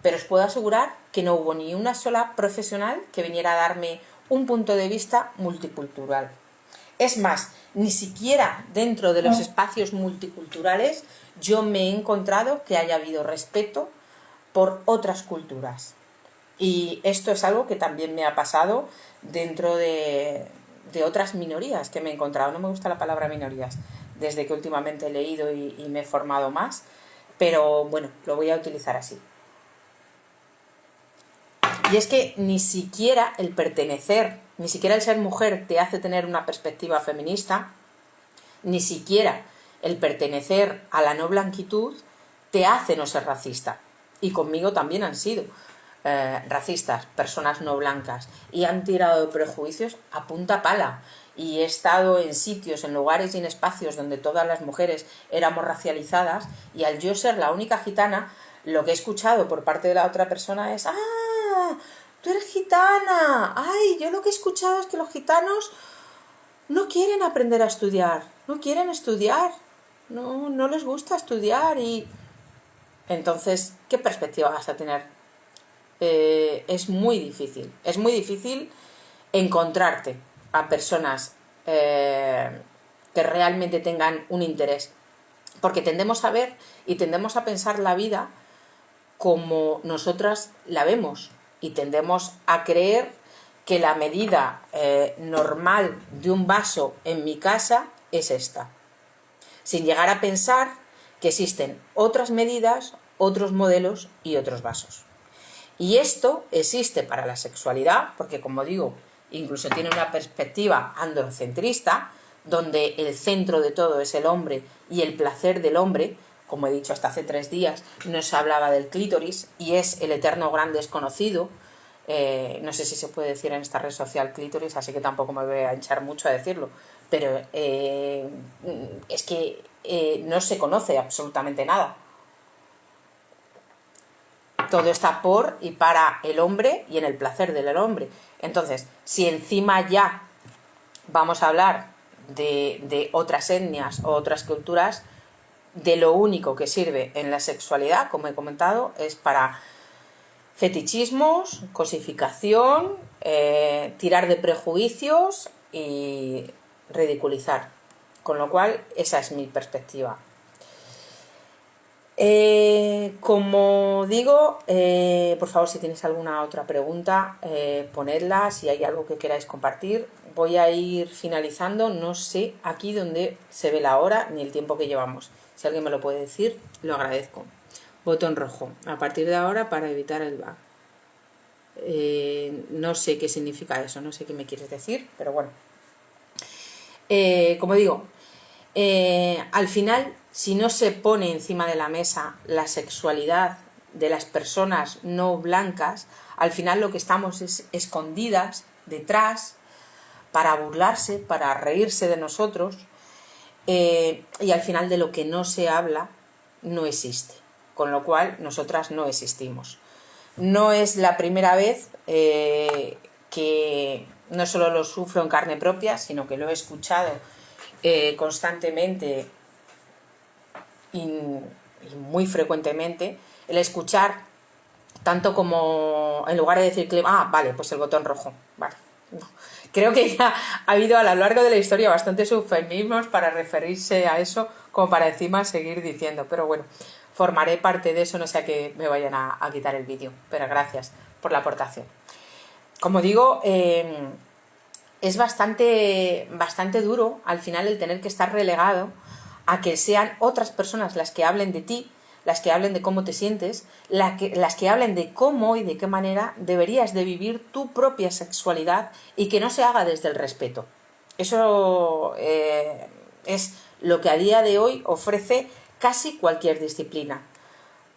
Pero os puedo asegurar que no hubo ni una sola profesional que viniera a darme un punto de vista multicultural. Es más, ni siquiera dentro de los espacios multiculturales yo me he encontrado que haya habido respeto por otras culturas. Y esto es algo que también me ha pasado dentro de otras minorías que me he encontrado. No me gusta la palabra minorías, desde que últimamente he leído y me he formado más, pero bueno, lo voy a utilizar así. Y es que ni siquiera el pertenecer, ni siquiera el ser mujer te hace tener una perspectiva feminista, ni siquiera el pertenecer a la no blanquitud te hace no ser racista. Y conmigo también han sido racistas, personas no blancas, y han tirado prejuicios a punta pala. Y he estado en sitios, en lugares y en espacios donde todas las mujeres éramos racializadas, y al yo ser la única gitana, lo que he escuchado por parte de la otra persona es: ¡ah! ¡Tú eres gitana! ¡Ay! Yo lo que he escuchado es que los gitanos no quieren aprender a estudiar, no quieren estudiar, no les gusta estudiar. Y entonces, ¿qué perspectiva vas a tener? Es muy difícil encontrarte a personas que realmente tengan un interés, porque tendemos a ver y tendemos a pensar la vida como nosotras la vemos, y tendemos a creer que la medida normal de un vaso en mi casa es esta, sin llegar a pensar que existen otras medidas, otros modelos y otros vasos. Y esto existe para la sexualidad, porque como digo, incluso tiene una perspectiva androcentrista, donde el centro de todo es el hombre y el placer del hombre, como he dicho, hasta hace 3 días no se hablaba del clítoris y es el eterno gran desconocido. No sé si se puede decir en esta red social clítoris, así que tampoco me voy a hinchar mucho a decirlo, pero es que no se conoce absolutamente nada. Todo está por y para el hombre y en el placer del hombre. Entonces, si encima ya vamos a hablar de otras etnias o otras culturas, de lo único que sirve en la sexualidad, como he comentado, es para fetichismos, cosificación, tirar de prejuicios y ridiculizar. Con lo cual, esa es mi perspectiva. Como digo, por favor, si tenéis alguna otra pregunta, ponedla. Si hay algo que queráis compartir, voy a ir finalizando. No sé aquí dónde se ve la hora ni el tiempo que llevamos. Si alguien me lo puede decir, lo agradezco. Botón rojo. A partir de ahora, para evitar el bug. No sé qué significa eso, no sé qué me quieres decir, pero bueno. Como digo, al final, si no se pone encima de la mesa la sexualidad de las personas no blancas, al final lo que estamos es escondidas detrás para burlarse, para reírse de nosotros, y al final de lo que no se habla no existe, con lo cual nosotras no existimos. No es la primera vez que no solo lo sufro en carne propia, sino que lo he escuchado constantemente y muy frecuentemente. El escuchar tanto como, en lugar de decir que vale, pues el botón rojo, vale, no. Creo que ya ha habido a lo largo de la historia bastantes eufemismos para referirse a eso, como para encima seguir diciendo, pero bueno, formaré parte de eso, no sea que me vayan a quitar el vídeo, pero gracias por la aportación. Como digo, es bastante duro al final el tener que estar relegado a que sean otras personas las que hablen de ti, las que hablen de cómo te sientes, las que hablen de cómo y de qué manera deberías de vivir tu propia sexualidad y que no se haga desde el respeto. Eso es lo que a día de hoy ofrece casi cualquier disciplina.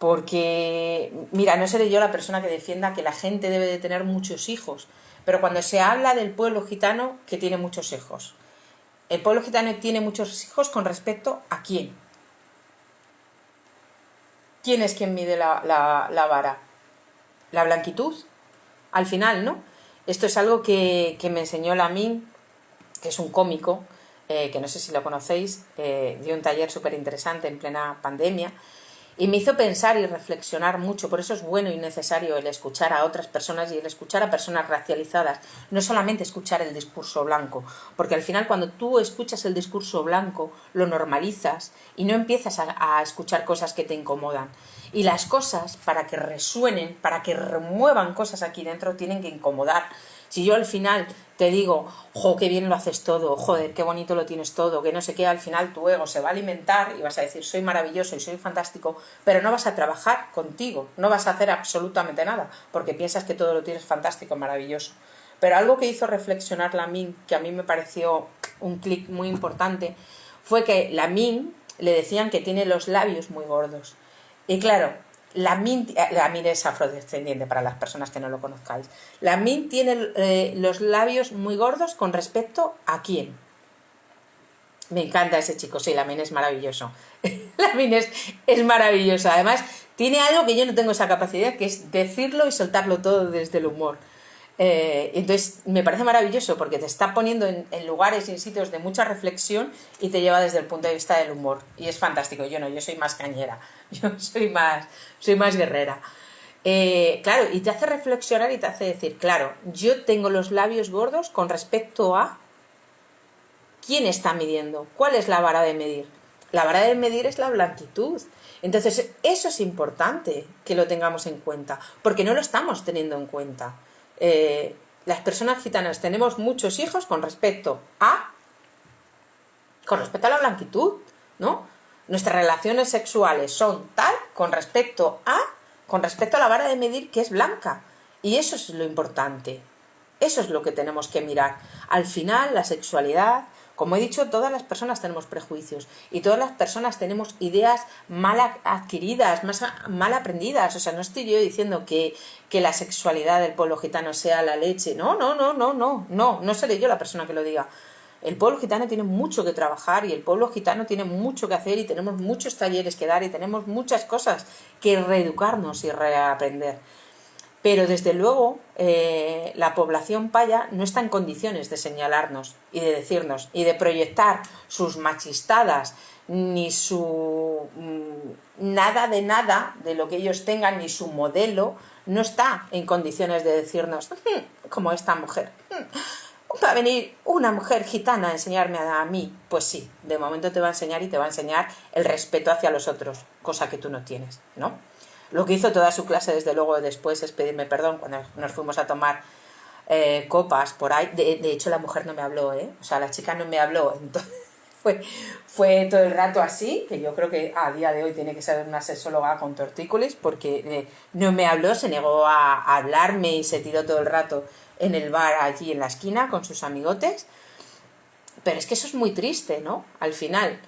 Porque, mira, no seré yo la persona que defienda que la gente debe de tener muchos hijos, pero cuando se habla del pueblo gitano que tiene muchos hijos, el pueblo gitano tiene muchos hijos con respecto a quién. ¿Quién es quien mide la vara? ¿La blanquitud? Al final, ¿no? Esto es algo que me enseñó Lamin, que es un cómico, que no sé si lo conocéis, dio un taller súper interesante en plena pandemia, y me hizo pensar y reflexionar mucho. Por eso es bueno y necesario el escuchar a otras personas y el escuchar a personas racializadas, no solamente escuchar el discurso blanco, porque al final cuando tú escuchas el discurso blanco lo normalizas y no empiezas a escuchar cosas que te incomodan. Y las cosas, para que resuenen, para que remuevan cosas aquí dentro, tienen que incomodar. Si yo al final te digo, jo, qué bien lo haces todo, joder, qué bonito lo tienes todo, que no sé qué, al final tu ego se va a alimentar y vas a decir, soy maravilloso y soy fantástico, pero no vas a trabajar contigo, no vas a hacer absolutamente nada, porque piensas que todo lo tienes fantástico, maravilloso. Pero algo que hizo reflexionar Lamin, que a mí me pareció un clic muy importante, fue que Lamin le decían que tiene los labios muy gordos. Y claro, Lamin es afrodescendiente, para las personas que no lo conozcáis. Lamin tiene los labios muy gordos con respecto a quién. Me encanta ese chico, sí, Lamin es maravilloso. Lamin es maravilloso. Además, tiene algo que yo no tengo esa capacidad, que es decirlo y soltarlo todo desde el humor. Entonces me parece maravilloso porque te está poniendo en lugares y en sitios de mucha reflexión y te lleva desde el punto de vista del humor y es fantástico. Yo no, yo soy más cañera, yo soy más guerrera. Claro, y te hace reflexionar y te hace decir, claro, yo tengo los labios gordos con respecto a quién está midiendo, cuál es la vara de medir. La vara de medir es la blanquitud. Entonces eso es importante que lo tengamos en cuenta porque no lo estamos teniendo en cuenta. Las personas gitanas tenemos muchos hijos con respecto a la blanquitud, ¿no? Nuestras relaciones sexuales son tal con respecto a la vara de medir que es blanca. Y eso es lo importante. Eso es lo que tenemos que mirar. Al final, la sexualidad, Como he dicho, todas las personas tenemos prejuicios y todas las personas tenemos ideas mal adquiridas, mal aprendidas. O sea, no estoy yo diciendo que la sexualidad del pueblo gitano sea la leche. No seré yo la persona que lo diga. El pueblo gitano tiene mucho que trabajar y el pueblo gitano tiene mucho que hacer y tenemos muchos talleres que dar y tenemos muchas cosas que reeducarnos y reaprender. Pero desde luego la población paya no está en condiciones de señalarnos y de decirnos y de proyectar sus machistadas ni su nada de lo que ellos tengan, ni su modelo, no está en condiciones de decirnos como esta mujer. ¿Va a venir una mujer gitana a enseñarme a mí? Pues sí, de momento te va a enseñar y te va a enseñar el respeto hacia los otros, cosa que tú no tienes, ¿no? Lo que hizo toda su clase, desde luego, después es pedirme perdón cuando nos fuimos a tomar copas por ahí. De hecho, la mujer no me habló, ¿eh? O sea, la chica no me habló. Entonces, fue todo el rato así, que yo creo que a día de hoy tiene que ser una sexóloga con tortícolis, porque no me habló, se negó a hablarme y se tiró todo el rato en el bar allí en la esquina con sus amigotes. Pero es que eso es muy triste, ¿no? Al final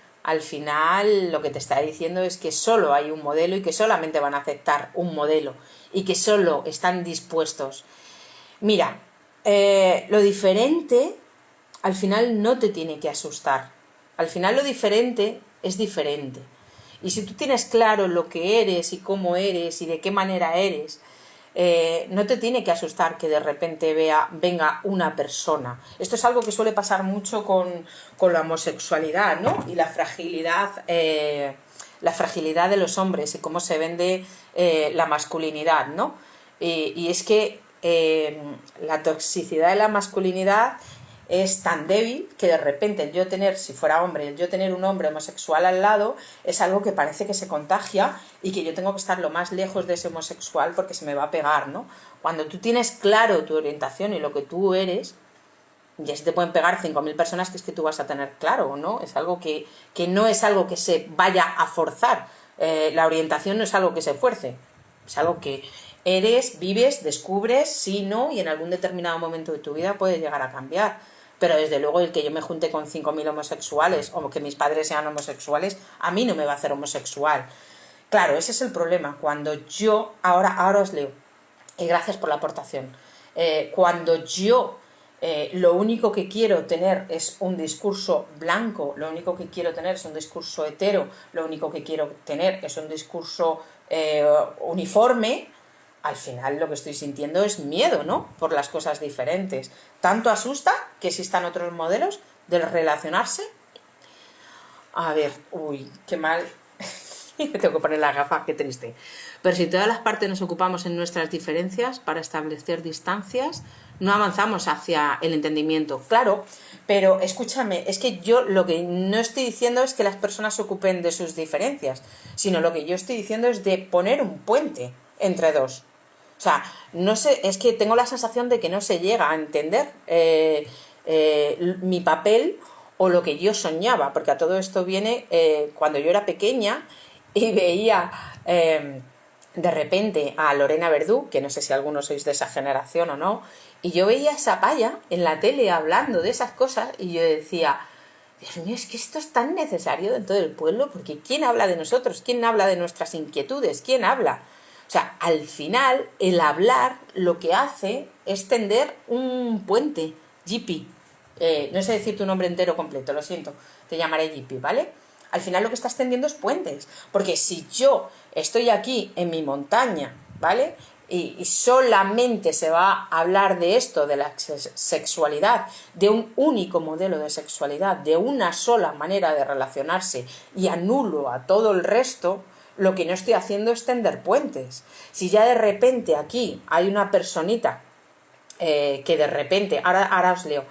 lo que te está diciendo es que solo hay un modelo y que solamente van a aceptar un modelo y que solo están dispuestos. Mira, lo diferente al final no te tiene que asustar. Al final lo diferente es diferente. Y si tú tienes claro lo que eres y cómo eres y de qué manera eres, no te tiene que asustar que de repente venga una persona. Esto es algo que suele pasar mucho con la homosexualidad, ¿no? Y la fragilidad de los hombres y cómo se vende la masculinidad, ¿no? Y es que la toxicidad de la masculinidad es tan débil que de repente si fuera hombre, yo tener un hombre homosexual al lado es algo que parece que se contagia y que yo tengo que estar lo más lejos de ese homosexual porque se me va a pegar, ¿no? Cuando tú tienes claro tu orientación y lo que tú eres, ya se te pueden pegar 5.000 personas, que es que tú vas a tener claro, ¿no? Es algo que no es algo que se vaya a forzar. La orientación no es algo que se fuerce, es algo que eres, vives, descubres, sí, no, y en algún determinado momento de tu vida puede llegar a cambiar. Pero desde luego el que yo me junte con 5.000 homosexuales o que mis padres sean homosexuales, a mí no me va a hacer homosexual. Claro, ese es el problema. Cuando yo, ahora os leo, y gracias por la aportación, cuando yo lo único que quiero tener es un discurso blanco, lo único que quiero tener es un discurso hetero, lo único que quiero tener es un discurso uniforme, al final lo que estoy sintiendo es miedo, ¿no? Por las cosas diferentes. Tanto asusta que existan otros modelos de relacionarse. A ver, uy, qué mal. Me tengo que poner la gafa, qué triste. Pero si todas las partes nos ocupamos en nuestras diferencias para establecer distancias, no avanzamos hacia el entendimiento. Claro, pero escúchame, es que yo lo que no estoy diciendo es que las personas se ocupen de sus diferencias, sino lo que yo estoy diciendo es de poner un puente entre dos. O sea, no sé, es que tengo la sensación de que no se llega a entender mi papel o lo que yo soñaba, porque a todo esto viene cuando yo era pequeña y veía de repente a Lorena Verdú, que no sé si algunos sois de esa generación o no, y yo veía a esa paya en la tele hablando de esas cosas y yo decía, Dios mío, es que esto es tan necesario dentro del pueblo, porque ¿quién habla de nosotros? ¿Quién habla de nuestras inquietudes? ¿Quién habla? O sea, al final, el hablar lo que hace es tender un puente. Jipi. No sé decir tu nombre entero completo, lo siento. Te llamaré Jipi, ¿vale? Al final lo que estás tendiendo es puentes. Porque si yo estoy aquí en mi montaña, ¿vale? Y solamente se va a hablar de esto, de la sexualidad, de un único modelo de sexualidad, de una sola manera de relacionarse y anulo a todo el resto, lo que no estoy haciendo es tender puentes. Si ya de repente aquí hay una personita que de repente, ahora os leo,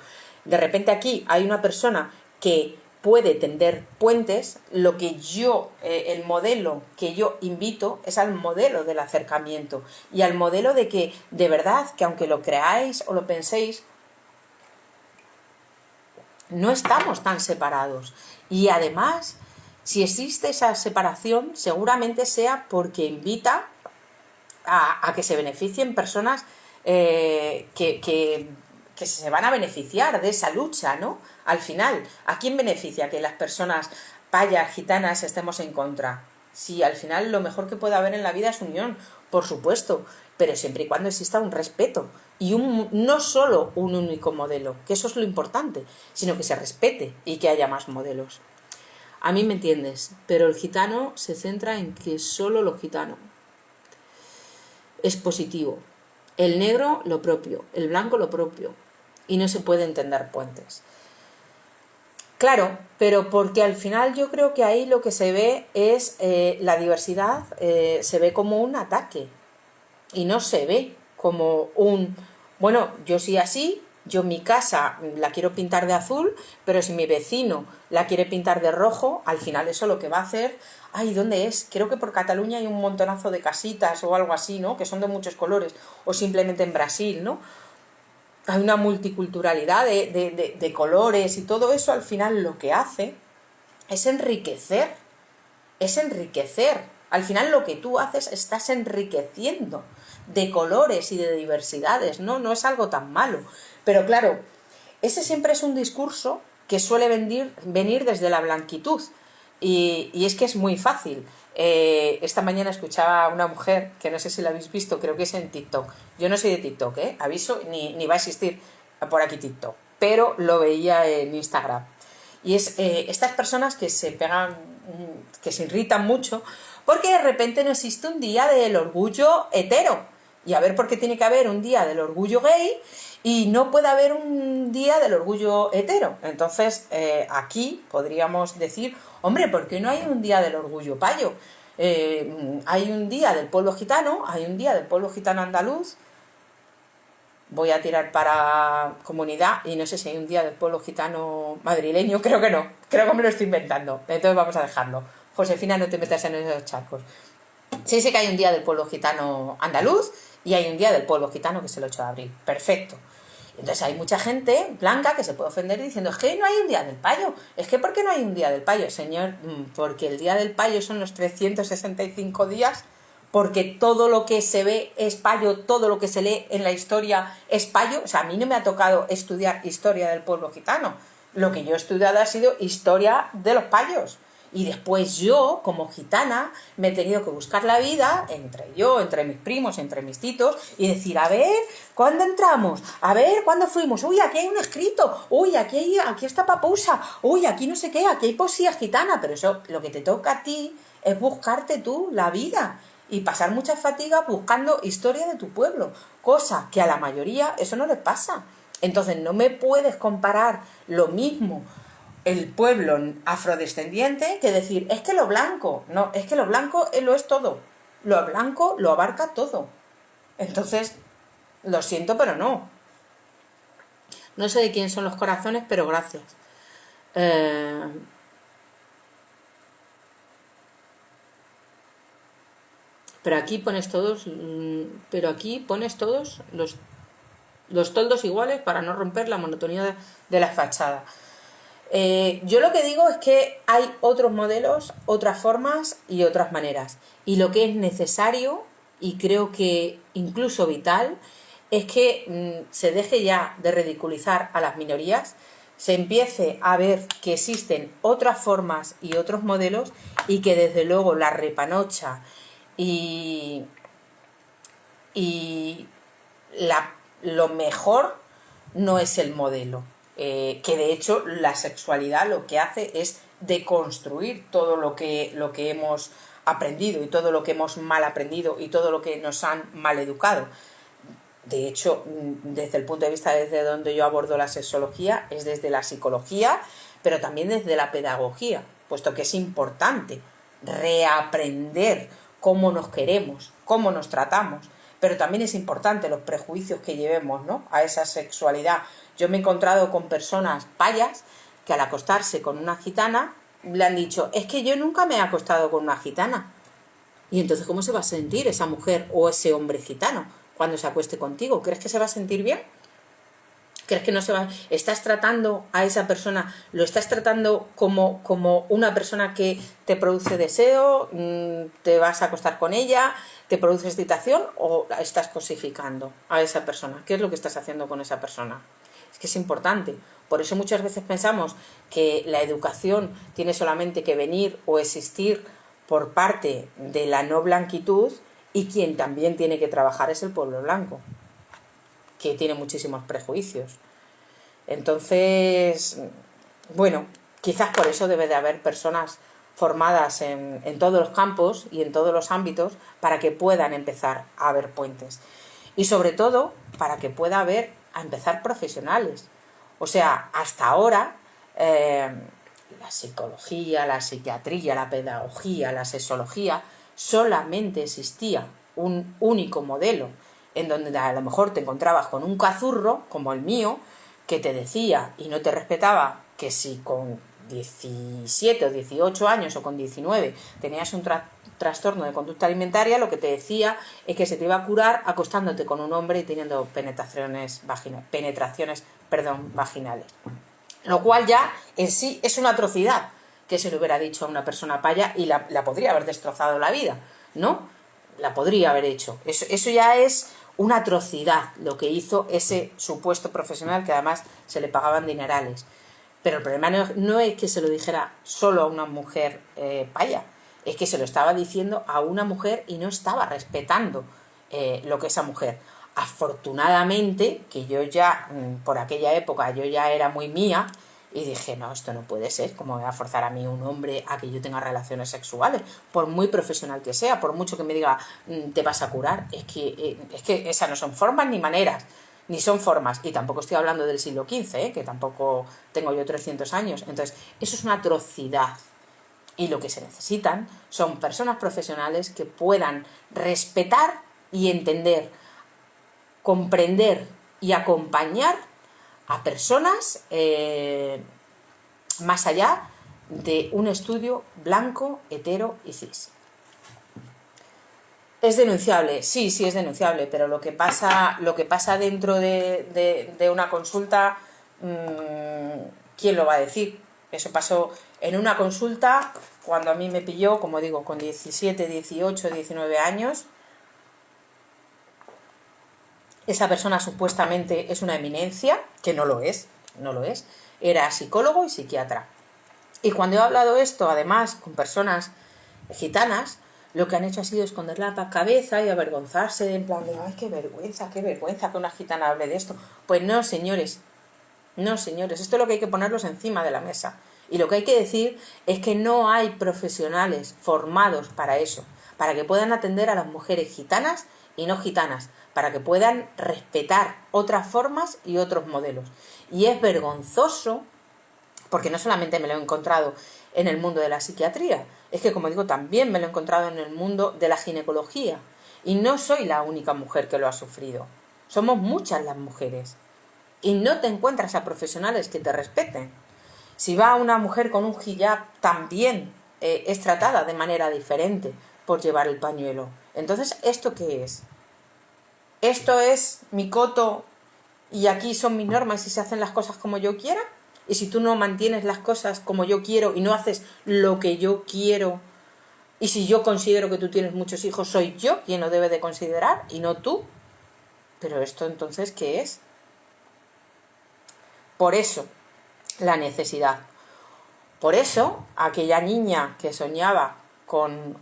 de repente aquí hay una persona que puede tender puentes, lo que yo, el modelo que yo invito es al modelo del acercamiento y al modelo de que, de verdad, que aunque lo creáis o lo penséis, no estamos tan separados. Y además, si existe esa separación, seguramente sea porque invita a que se beneficien personas que que se van a beneficiar de esa lucha, ¿no? Al final, ¿a quién beneficia que las personas payas, gitanas, estemos en contra? Sí, al final lo mejor que puede haber en la vida es unión, por supuesto, pero siempre y cuando exista un respeto y no solo un único modelo, que eso es lo importante, sino que se respete y que haya más modelos. A mí me entiendes, pero el gitano se centra en que solo lo gitano es positivo. El negro lo propio, el blanco lo propio, y no se puede entender puentes. Claro, pero porque al final yo creo que ahí lo que se ve es la diversidad, se ve como un ataque y no se ve como bueno, yo soy así, yo mi casa la quiero pintar de azul, pero si mi vecino la quiere pintar de rojo, al final eso lo que va a hacer, ay, ¿dónde es? Creo que por Cataluña hay un montonazo de casitas o algo así, ¿no? Que son de muchos colores, o simplemente en Brasil, ¿no? Hay una multiculturalidad de colores y todo eso al final lo que hace es enriquecer, es enriquecer. Al final lo que tú haces estás enriqueciendo de colores y de diversidades, ¿no? No es algo tan malo. Pero claro, ese siempre es un discurso que suele venir desde la blanquitud. Y es que es muy fácil. Esta mañana escuchaba a una mujer, que no sé si la habéis visto, creo que es en TikTok. Yo no soy de TikTok, aviso, ni va a existir por aquí TikTok, pero lo veía en Instagram. Y es estas personas que se pegan, que se irritan mucho, porque de repente no existe un día del orgullo hetero. Y a ver por qué tiene que haber un día del orgullo gay y no puede haber un día del orgullo hetero. Entonces, aquí podríamos decir, hombre, ¿por qué no hay un día del orgullo payo? Hay un día del pueblo gitano, hay un día del pueblo gitano andaluz. Voy a tirar para comunidad y no sé si hay un día del pueblo gitano madrileño, creo que no, creo que me lo estoy inventando, entonces vamos a dejarlo. Josefina, no te metas en esos charcos. Sí sé que hay un día del pueblo gitano andaluz y hay un día del pueblo gitano que es el 8 de abril, perfecto. Entonces hay mucha gente blanca que se puede ofender diciendo, es que no hay un día del payo, es que ¿por qué no hay un día del payo? Señor, porque el día del payo son los 365 días, porque todo lo que se ve es payo, todo lo que se lee en la historia es payo. O sea, a mí no me ha tocado estudiar historia del pueblo gitano, lo que yo he estudiado ha sido historia de los payos. Y después yo, como gitana, me he tenido que buscar la vida entre mis primos, entre mis titos, y decir, a ver, ¿cuándo entramos? A ver, ¿cuándo fuimos? Uy, aquí hay un escrito, uy, aquí está Papusa, uy, aquí no sé qué, aquí hay poesía gitana, pero eso, lo que te toca a ti es buscarte tú la vida y pasar mucha fatiga buscando historia de tu pueblo, cosa que a la mayoría eso no les pasa. Entonces no me puedes comparar lo mismo el pueblo afrodescendiente que decir, es que lo blanco, no, es que lo blanco lo es todo, lo blanco lo abarca todo. Entonces, lo siento, pero no. No sé de quién son los corazones, pero gracias. Pero aquí pones todos los toldos iguales para no romper la monotonía de la fachada. Yo lo que digo es que hay otros modelos, otras formas y otras maneras. Y lo que es necesario, y creo que incluso vital, es que se deje ya de ridiculizar a las minorías, se empiece a ver que existen otras formas y otros modelos y que desde luego la repanocha y lo mejor no es el modelo. Que de hecho la sexualidad lo que hace es deconstruir todo lo que hemos aprendido y todo lo que hemos mal aprendido y todo lo que nos han mal educado. De hecho, desde el punto de vista desde donde yo abordo la sexología es desde la psicología, pero también desde la pedagogía, puesto que es importante reaprender cómo nos queremos, cómo nos tratamos, pero también es importante los prejuicios que llevemos, ¿no?, a esa sexualidad. Yo me he encontrado con personas payas que al acostarse con una gitana le han dicho, es que yo nunca me he acostado con una gitana. Y entonces, ¿cómo se va a sentir esa mujer o ese hombre gitano cuando se acueste contigo? ¿Crees que se va a sentir bien? ¿Crees que no se va? ¿Estás tratando a esa persona, lo estás tratando como una persona que te produce deseo, te vas a acostar con ella, te produce excitación, o estás cosificando a esa persona? ¿Qué es lo que estás haciendo con esa persona? Es que es importante. Por eso muchas veces pensamos que la educación tiene solamente que venir o existir por parte de la no blanquitud, y quien también tiene que trabajar es el pueblo blanco, que tiene muchísimos prejuicios. Entonces, bueno, quizás por eso debe de haber personas formadas en todos los campos y en todos los ámbitos para que puedan empezar a haber puentes. Y sobre todo, para que pueda haber a empezar profesionales. O sea, hasta ahora, la psicología, la psiquiatría, la pedagogía, la sexología, solamente existía un único modelo, en donde a lo mejor te encontrabas con un cazurro, como el mío, que te decía y no te respetaba que si con 17 o 18 años o con 19 tenías un trastorno de conducta alimentaria, lo que te decía es que se te iba a curar acostándote con un hombre y teniendo penetraciones vaginales. Lo cual ya en sí es una atrocidad que se le hubiera dicho a una persona paya, y la podría haber destrozado la vida, ¿no? La podría haber hecho. Eso ya es una atrocidad lo que hizo ese supuesto profesional, que además se le pagaban dinerales. Pero el problema no es que se lo dijera solo a una mujer paya, es que se lo estaba diciendo a una mujer y no estaba respetando lo que esa mujer. Afortunadamente, que yo ya, por aquella época, yo ya era muy mía, y dije, no, esto no puede ser, ¿cómo me va a forzar a mí un hombre a que yo tenga relaciones sexuales? Por muy profesional que sea, por mucho que me diga, te vas a curar, es que esas no son formas ni maneras, ni son formas, y tampoco estoy hablando del siglo XV, que tampoco tengo yo 300 años, entonces eso es una atrocidad. Y lo que se necesitan son personas profesionales que puedan respetar y entender, comprender y acompañar a personas más allá de un estudio blanco, hetero y cis. ¿Es denunciable? Sí, es denunciable, pero lo que pasa dentro de una consulta, ¿quién lo va a decir? Eso pasó en una consulta cuando a mí me pilló, como digo, con 17, 18, 19 años. Esa persona supuestamente es una eminencia, que no lo es. Era psicólogo y psiquiatra. Y cuando he hablado esto, además, con personas gitanas, lo que han hecho ha sido esconder la cabeza y avergonzarse, en plan de, ay, qué vergüenza que una gitana hable de esto. Pues no, señores, esto es lo que hay que ponerlos encima de la mesa. Y lo que hay que decir es que no hay profesionales formados para eso, para que puedan atender a las mujeres gitanas y no gitanas, para que puedan respetar otras formas y otros modelos. Y es vergonzoso, porque no solamente me lo he encontrado en el mundo de la psiquiatría, es que, como digo, también me lo he encontrado en el mundo de la ginecología. Y no soy la única mujer que lo ha sufrido. Somos muchas las mujeres. Y no te encuentras a profesionales que te respeten. Si va una mujer con un hijab, también es tratada de manera diferente por llevar el pañuelo. Entonces, ¿esto qué es? ¿Esto es mi coto y aquí son mis normas y se hacen las cosas como yo quiera? Y si tú no mantienes las cosas como yo quiero y no haces lo que yo quiero, y si yo considero que tú tienes muchos hijos, soy yo quien lo debe de considerar y no tú. Pero esto entonces, ¿qué es? Por eso, la necesidad. Por eso, aquella niña que soñaba con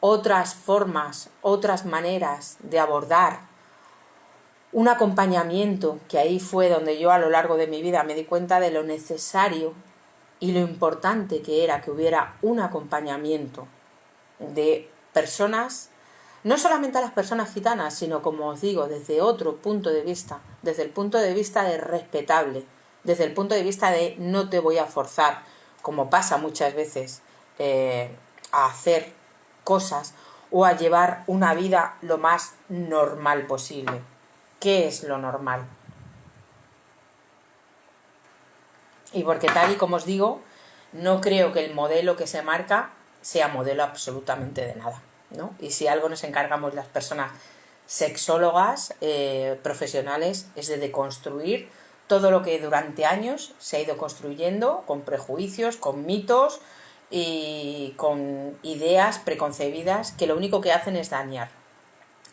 otras formas, otras maneras de abordar un acompañamiento, que ahí fue donde yo a lo largo de mi vida me di cuenta de lo necesario y lo importante que era que hubiera un acompañamiento de personas, no solamente a las personas gitanas, sino, como os digo, desde otro punto de vista, desde el punto de vista de respetable, desde el punto de vista de no te voy a forzar, como pasa muchas veces, a hacer cosas o a llevar una vida lo más normal posible. ¿Qué es lo normal? Y porque, tal y como os digo, no creo que el modelo que se marca sea modelo absolutamente de nada, ¿no? Y si algo nos encargamos las personas sexólogas profesionales es de deconstruir todo lo que durante años se ha ido construyendo con prejuicios, con mitos y con ideas preconcebidas que lo único que hacen es dañar.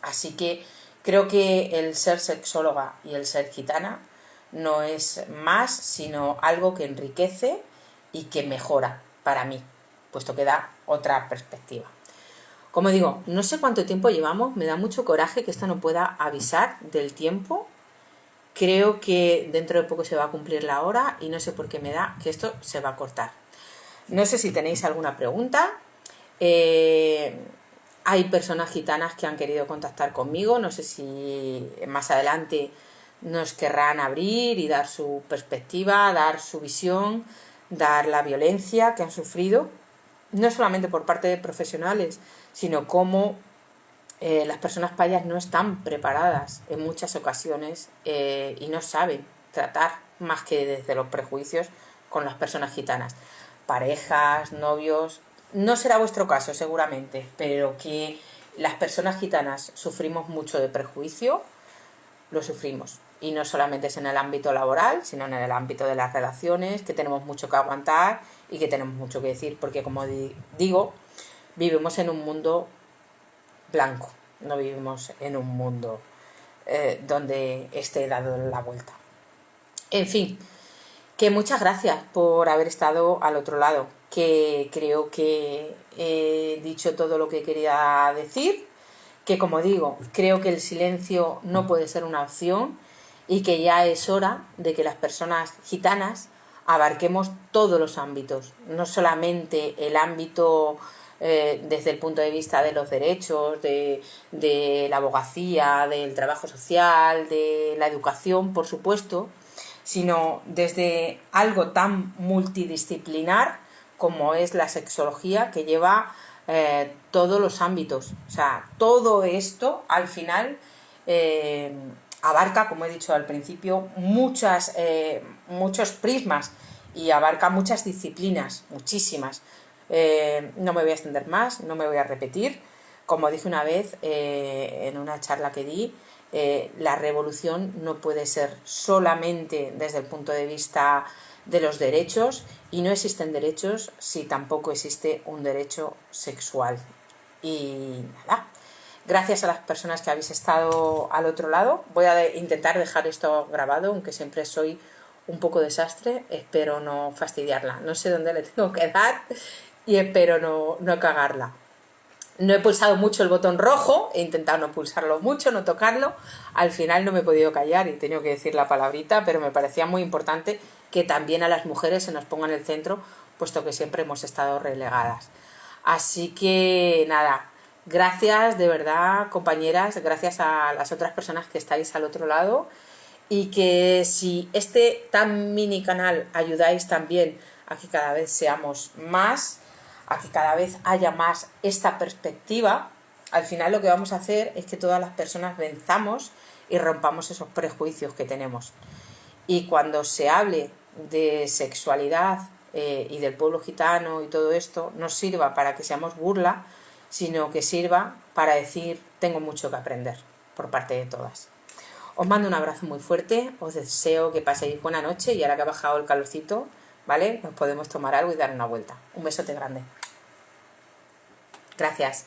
Así que creo que el ser sexóloga y el ser gitana no es más, sino algo que enriquece y que mejora para mí, puesto que da otra perspectiva. Como digo, no sé cuánto tiempo llevamos, me da mucho coraje que esto no pueda avisar del tiempo. Creo que dentro de poco se va a cumplir la hora y no sé por qué me da que esto se va a cortar. No sé si tenéis alguna pregunta. Hay personas gitanas que han querido contactar conmigo, no sé si más adelante nos querrán abrir y dar su perspectiva, dar su visión, dar la violencia que han sufrido, no solamente por parte de profesionales, sino cómo las personas payas no están preparadas en muchas ocasiones y no saben tratar más que desde los prejuicios con las personas gitanas. Parejas, novios, no será vuestro caso seguramente, pero que las personas gitanas sufrimos mucho de prejuicio, lo sufrimos. Y no solamente es en el ámbito laboral, sino en el ámbito de las relaciones, que tenemos mucho que aguantar y que tenemos mucho que decir, porque como digo, vivimos en un mundo blanco, no vivimos en un mundo donde esté dado la vuelta. En fin, que muchas gracias por haber estado al otro lado, que creo que he dicho todo lo que quería decir, que como digo, creo que el silencio no puede ser una opción y que ya es hora de que las personas gitanas abarquemos todos los ámbitos, no solamente el ámbito desde el punto de vista de los derechos, de la abogacía, del trabajo social, de la educación, por supuesto, sino desde algo tan multidisciplinar como es la sexología, que lleva todos los ámbitos. O sea, todo esto al final abarca, como he dicho al principio, muchos prismas y abarca muchas disciplinas, muchísimas. No me voy a extender más, no me voy a repetir. Como dije una vez en una charla que di, la revolución no puede ser solamente desde el punto de vista de los derechos, y no existen derechos si tampoco existe un derecho sexual. Y nada, gracias a las personas que habéis estado al otro lado. Voy a intentar dejar esto grabado, aunque siempre soy un poco desastre, espero no fastidiarla. No sé dónde le tengo que dar y espero no cagarla. No he pulsado mucho el botón rojo, he intentado no pulsarlo mucho, no tocarlo. Al final no me he podido callar y he tenido que decir la palabrita, pero me parecía muy importante que también a las mujeres se nos ponga en el centro, puesto que siempre hemos estado relegadas. Así que nada, gracias de verdad, compañeras, gracias a las otras personas que estáis al otro lado, y que si este tan mini canal ayudáis también a que cada vez seamos más, a que cada vez haya más esta perspectiva, al final lo que vamos a hacer es que todas las personas venzamos y rompamos esos prejuicios que tenemos. Y cuando se hable de sexualidad y del pueblo gitano y todo esto, no sirva para que seamos burla, sino que sirva para decir: tengo mucho que aprender por parte de todas. Os mando un abrazo muy fuerte, os deseo que paséis buena noche y ahora que ha bajado el calorcito, ¿vale? Nos podemos tomar algo y dar una vuelta. Un besote grande. Gracias.